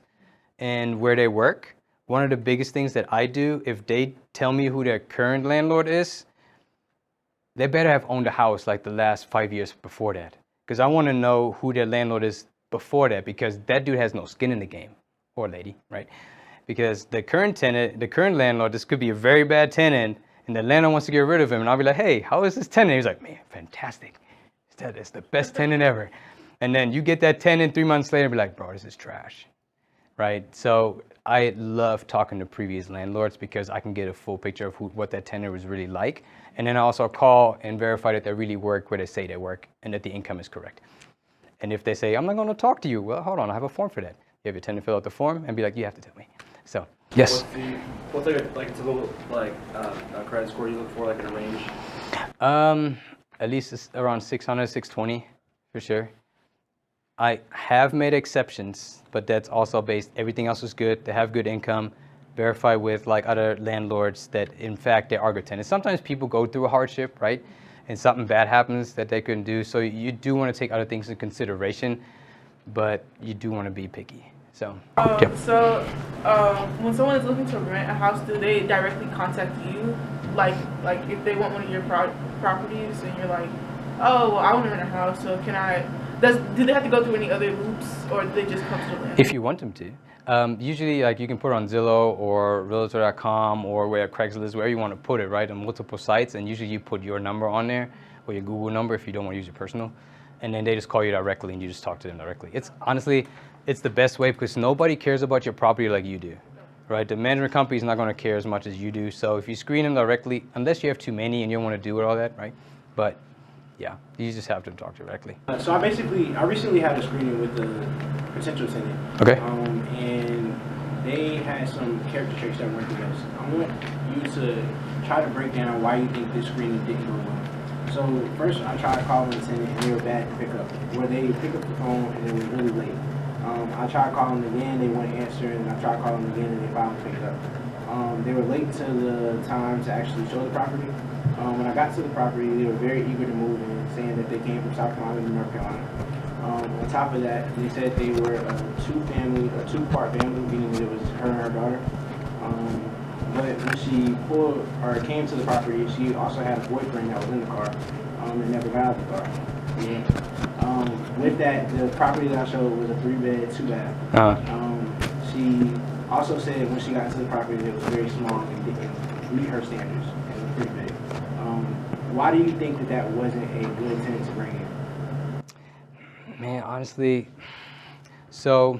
and where they work. One of the biggest things that I do, if they tell me who their current landlord is, they better have owned a house like the last 5 years before that. Because I want to know who their landlord is before that, because that dude has no skin in the game, or lady, right? because the current tenant, the current landlord, this could be a very bad tenant, and the landlord wants to get rid of him, and I'll be like, hey, how is this tenant? He's like, man, fantastic. It's the best tenant ever. And then you get that tenant 3 months later and be like, bro, this is trash, right? So I love talking to previous landlords because I can get a full picture of what that tenant was really like. And then I also call and verify that they really work where they say they work and that the income is correct. And if they say, I'm not going to talk to you, well, hold on, I have a form for that. You have your tenant fill out the form and be like, you have to tell me. So, yes. What's like a typical credit score you look for, like in a range? At least it's around 600, 620 for sure. I have made exceptions, but that's also based, everything else is good. They have good income. Verify with like other landlords that in fact they are good tenants. Sometimes people go through a hardship, right? And something bad happens that they couldn't do. So you do want to take other things into consideration, but you do want to be picky. So, when someone is looking to rent a house, do they directly contact you? Like if they want one of your properties and you're like, oh, well, I want to rent a house, so can I? Do they have to go through any other loops, or do they just come to the landlord? If you want them to. Usually, like you can put it on Zillow or Realtor.com or where Craigslist, wherever you want to put it, right, on multiple sites. And usually you put your number on there or your Google number if you don't want to use your personal. And then they just call you directly and you just talk to them directly. It's honestly, it's the best way because nobody cares about your property like you do, right? The management company is not going to care as much as you do. So if you screen them directly, unless you have too many and you don't want to do all that, right? But yeah, you just have to talk directly. So I recently had a screening with the potential tenant. Okay. And they had some character traits that weren't the best. I want you to try to break down why you think this screening didn't go well. So first, I tried calling the tenant and they were bad to pick up. Where they pick up the phone and it was really late. I tried calling them again, they wouldn't answer, and I tried calling them again and they finally picked up. They were late to the time to actually show the property. When I got to the property, they were very eager to move in, saying that they came from South Carolina to North Carolina. On top of that, they said they were a two-part family, meaning that it was her and her daughter. But when she came to the property, she also had a boyfriend that was in the car and never got out of the car. Yeah. With that, the property that I showed was a 3-bed, 2-bath. She also said when she got to the property that it was very small and didn't meet her standards and was pretty big. Why do you think that wasn't a good tenant to bring in? Man, honestly, so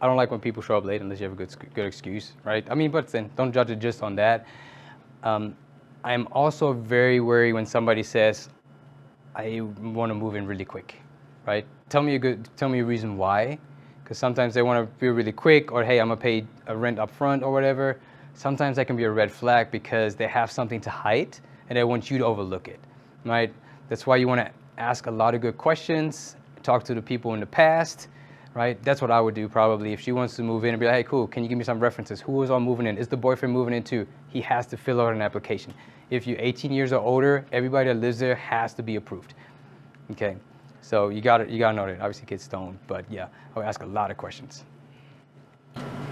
I don't like when people show up late unless you have a good excuse, right? I mean, but then don't judge it just on that. I'm also very worried when somebody says, I want to move in really quick, right? Tell me a reason why, because sometimes they want to be really quick, or hey, I'm gonna pay a rent up front or whatever. Sometimes that can be a red flag because they have something to hide and they want you to overlook it, right? That's why you want to ask a lot of good questions, talk to the people in the past, right? That's what I would do probably if she wants to move in and be like, hey, cool, can you give me some references? Who is all moving in? Is the boyfriend moving in too? He has to fill out an application. If you're 18 years or older, everybody that lives there has to be approved, okay? So you gotta know that. Obviously kids don't, but yeah, I would ask a lot of questions.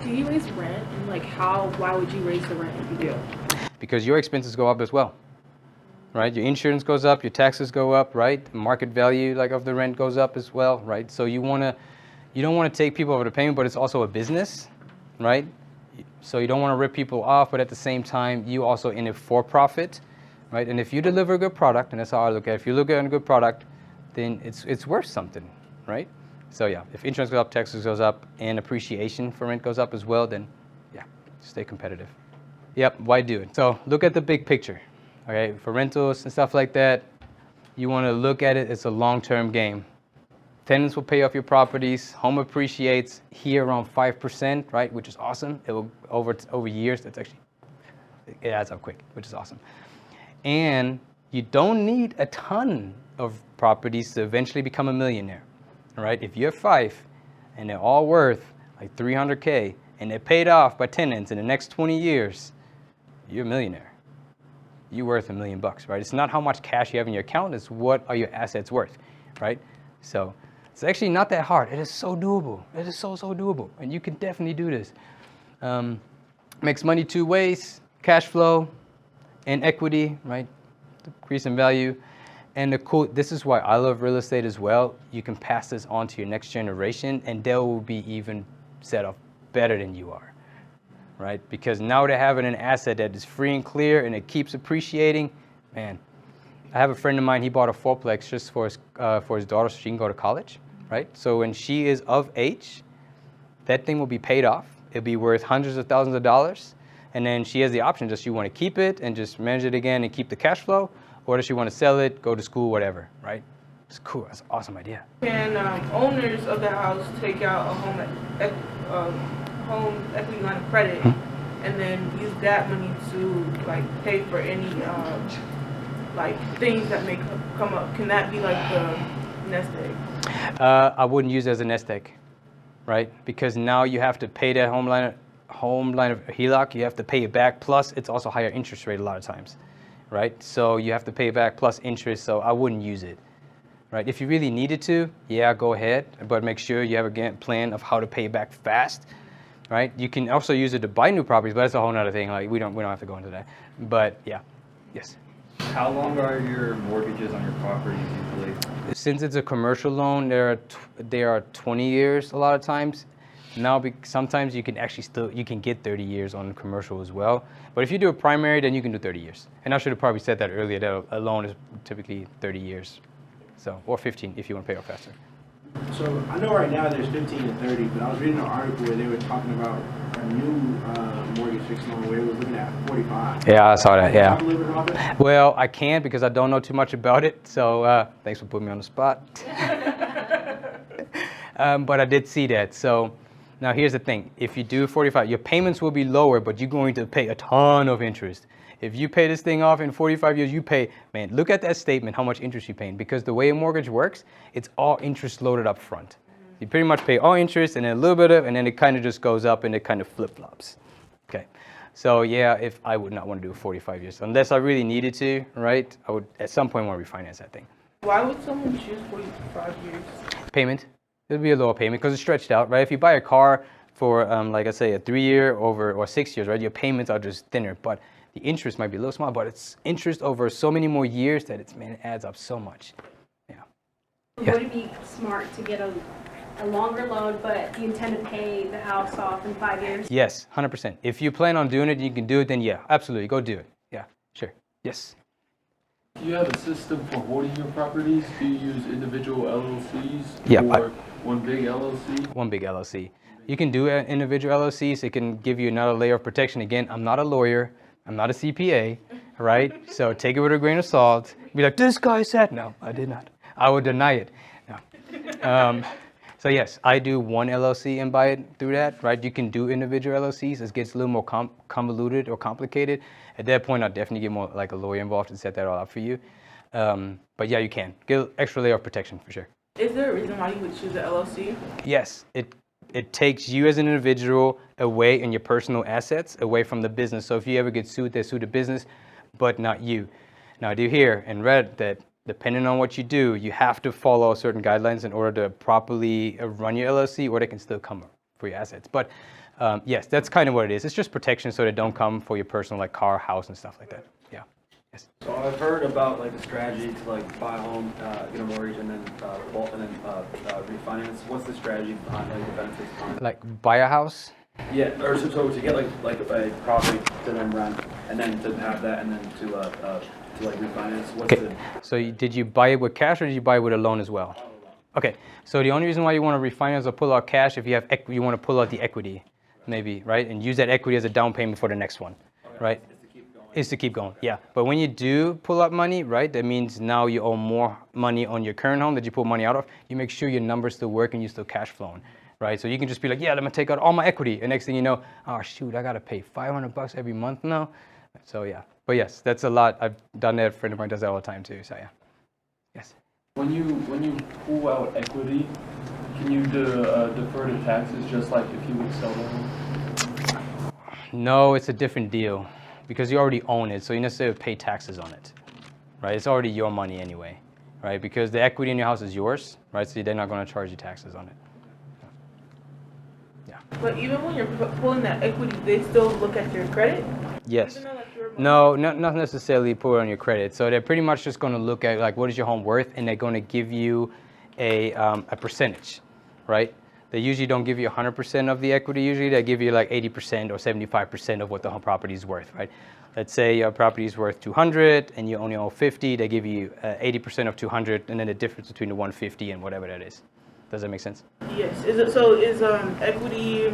Do you raise rent, and like why would you raise the rent if you do? Because your expenses go up as well, right? Your insurance goes up, your taxes go up, right? Market value of the rent goes up as well, right? So you don't want to take people over the payment, but it's also a business, right? So you don't want to rip people off, but at the same time, you also in it for profit, right? And if you deliver a good product, and that's how I look at it, if you look at a good product, then it's worth something, right? So yeah, if insurance goes up, taxes goes up, and appreciation for rent goes up as well, then yeah, stay competitive. Yep, why do it? So look at the big picture, okay? For rentals and stuff like that, you want to look at it, it's a long-term game. Tenants will pay off your properties, home appreciates here around 5%, right? Which is awesome. It will over years, it adds up quick, which is awesome. And you don't need a ton of properties to eventually become a millionaire. All right, if you have 5 and they're all worth like $300K and they're paid off by tenants in the next 20 years, you're a millionaire. You're worth $1 million, right? It's not how much cash you have in your account, it's what are your assets worth, right? So it's actually not that hard. It is so doable. It is so doable. And you can definitely do this. Makes money 2 ways, cash flow and equity, right? Increase in value. And this is why I love real estate as well. You can pass this on to your next generation and they will be even set up better than you are, right? Because now they're having an asset that is free and clear and it keeps appreciating. Man, I have a friend of mine, he bought a fourplex just for his daughter so she can go to college, right? So when she is of age, that thing will be paid off. It'll be worth hundreds of thousands of dollars. And then she has the option, does she want to keep it and just manage it again and keep the cash flow? Or does she want to sell it, go to school, whatever, right? It's cool, that's an awesome idea. Can owners of the house take out a home equity line of credit and then use that money to like pay for any like things that may come up? Can that be like the nest egg? I wouldn't use it as a nest egg, right? Because now you have to pay that home line of HELOC, you have to pay it back, plus it's also higher interest rate a lot of times, right? So you have to pay it back plus interest, so I wouldn't use it, right? If you really needed to, yeah, go ahead, but make sure you have a plan of how to pay it back fast, right? You can also use it to buy new properties, but that's a whole nother thing. Like we don't have to go into that, but yeah, yes. How long are your mortgages on your properties usually? Since it's a commercial loan, they are 20 years a lot of times. Now, sometimes you can actually get 30 years on commercial as well. But if you do a primary, then you can do 30 years. And I should have probably said that earlier, that a loan is typically 30 years. So, or 15 if you want to pay off faster. So I know right now there's 15 and 30, but I was reading an article where they were talking about a new mortgage fixed loan where it was looking at 45. Yeah, I saw that, yeah. Talk a little bit about that? Well, I can't because I don't know too much about it. So thanks for putting me on the spot. But I did see that. So now here's the thing. If you do 45, your payments will be lower, but you're going to pay a ton of interest. If you pay this thing off in 45 years, you pay, man, look at that statement, how much interest you're paying. Because the way a mortgage works, it's all interest loaded up front. You pretty much pay all interest and then a little bit of, and then it kind of just goes up and it kind of flip-flops. Okay. So yeah, I would not want to do 45 years. Unless I really needed to, right? I would at some point want to refinance that thing. Why would someone choose 45 years? Payment. It'll be a lower payment because it's stretched out, right? If you buy a car for, like I say, a 3-year or 6 years, right? Your payments are just thinner, but the interest might be a little small, but it's interest over so many more years that it adds up so much. Yeah. Would it be smart to get a longer loan, but you intend to pay the house off in 5 years? Yes, 100%. If you plan on doing it, you can do it, then yeah, absolutely, go do it. Yeah, sure. Yes. Do you have a system for holding your properties? Do you use individual LLCs? Yeah. Or one big LLC? One big LLC. You can do individual LLCs. It can give you another layer of protection. Again, I'm not a lawyer. I'm not a CPA, right? So take it with a grain of salt. Be like, this guy said, no, I did not. I would deny it. No. So yes, I do one LLC and buy it through that, right? You can do individual LLCs. It gets a little more convoluted or complicated. At that point, I'll definitely get more like a lawyer involved to set that all up for you. But yeah, you can. Get an extra layer of protection for sure. Is there a reason why you would choose an LLC? Yes, it takes you as an individual away in your personal assets, away from the business. So if you ever get sued, they sue the business, but not you. Now I do hear and read that depending on what you do, you have to follow certain guidelines in order to properly run your LLC, or they can still come for your assets. But yes, that's kind of what it is. It's just protection so they don't come for your personal, like car, house, and stuff like that. Yeah. Yes. So I've heard about like the strategy to like buy a home, get a mortgage, and then refinance. What's the strategy behind like the benefits behind? Like buy a house? Yeah, or so to get like a property to then rent, and then to have that, and then to like refinance. What's okay. So did you buy it with cash or did you buy it with a loan as well? Okay. So the only reason why you want to refinance or pull out cash if you have you want to pull out the equity, maybe, right, and use that equity as a down payment for the next one, right? Is to keep going, yeah. But when you do pull out money, right, that means now you owe more money on your current home that you pull money out of. You make sure your numbers still work and you're still cash flowing, right? So you can just be like, yeah, let me take out all my equity. And next thing you know, oh shoot, I gotta pay $500 every month now. So yeah, but yes, that's a lot. I've done that. A friend of mine does that all the time too. So yeah, yes. When you pull out equity, can you defer the taxes just like if you would sell the home? No, it's a different deal. Because you already own it, so you necessarily pay taxes on it, right? It's already your money anyway, right? Because the equity in your house is yours, right? So they're not going to charge you taxes on it. Yeah. But even when you're pulling that equity, they still look at your credit? Yes. No, not necessarily put it on your credit. So they're pretty much just going to look at like what is your home worth, and they're going to give you a percentage, right? They usually don't give you 100% of the equity. Usually they give you like 80% or 75% of what the home property is worth, right? Let's say your property is worth 200 and you only own 50. They give you 80% of 200, and then the difference between the 150 and whatever that is. Does that make sense? Yes. Is equity?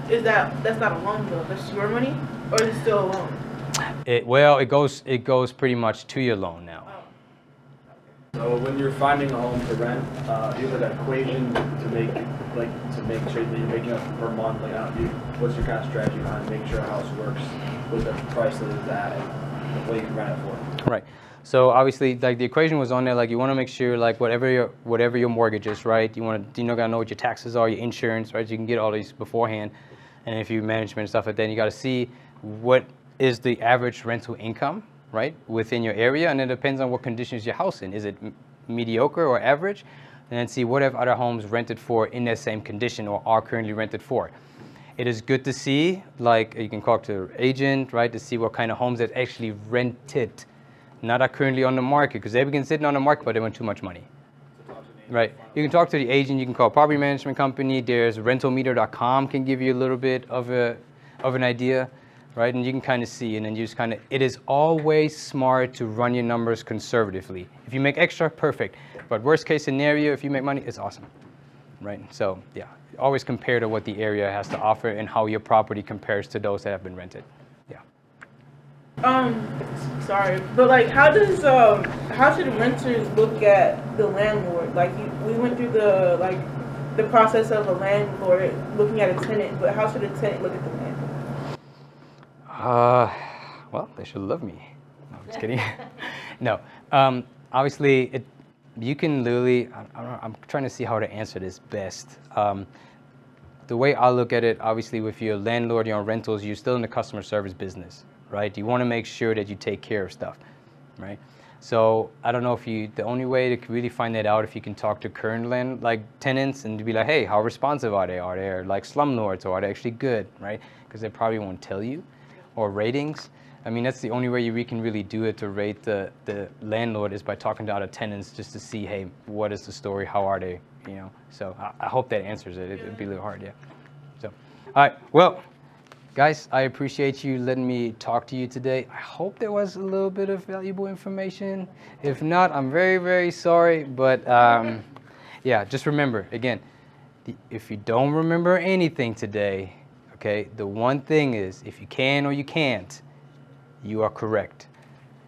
That's not a loan though? That's your money, or is it still a loan? It goes pretty much to your loan now. So when you're finding a home to rent, you have an equation to make sure that you're making up per month. What's your kind of strategy behind making sure a house works with the price that it's at and what you can rent it for? Right. So obviously, like the equation was on there. Like you want to make sure, like whatever your mortgage is, right? Gotta know what your taxes are, your insurance, right? So you can get all these beforehand, and if you management and stuff like that, you got to see what is the average rental income, right, within your area, and it depends on what conditions your house in. Is it mediocre or average? And then see what have other homes rented for in that same condition or are currently rented for. It is good to see, like you can talk to an agent, right, to see what kind of homes that actually rented, not are currently on the market, because they've been sitting on the market, but they want too much money. Right. You can talk to the agent. You can call a property management company. There's rentalmeter.com can give you a little bit of an idea. Right, and you can kind of see, and then you just kind of, it is always smart to run your numbers conservatively. If you make extra, perfect. But worst case scenario, if you make money, it's awesome. Right, so yeah, always compare to what the area has to offer and how your property compares to those that have been rented. Yeah. Sorry, but like, how should renters look at the landlord? Like, we went through the process of a landlord looking at a tenant, but how should a tenant look at the landlord? Well, they should love me. No, I'm just kidding. No, obviously, you can literally, I'm trying to see how to answer this best. The way I look at it, obviously, with your landlord, you're on rentals, you're still in the customer service business, right? You want to make sure that you take care of stuff, right? So I don't know the only way to really find that out if you can talk to current tenants and be like, hey, how responsive are they? Are they like slumlords, or are they actually good, right? Because they probably won't tell you. Or ratings. I mean, that's the only way we can really do it to rate the landlord is by talking to other tenants just to see, hey, what is the story? How are they? You know. So I hope that answers it. It'd be a little hard, yeah. So, all right. Well, guys, I appreciate you letting me talk to you today. I hope there was a little bit of valuable information. If not, I'm very, very sorry. But yeah, just remember again, if you don't remember anything today. Okay, the one thing is, if you can or you can't, you are correct.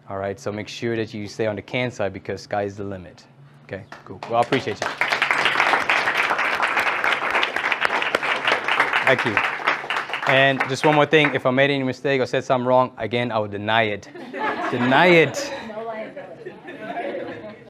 All right, so make sure that you stay on the can side because sky's the limit. Okay, cool. Well, I appreciate you. Thank you. And just one more thing, if I made any mistake or said something wrong, again, I will deny it. Deny it.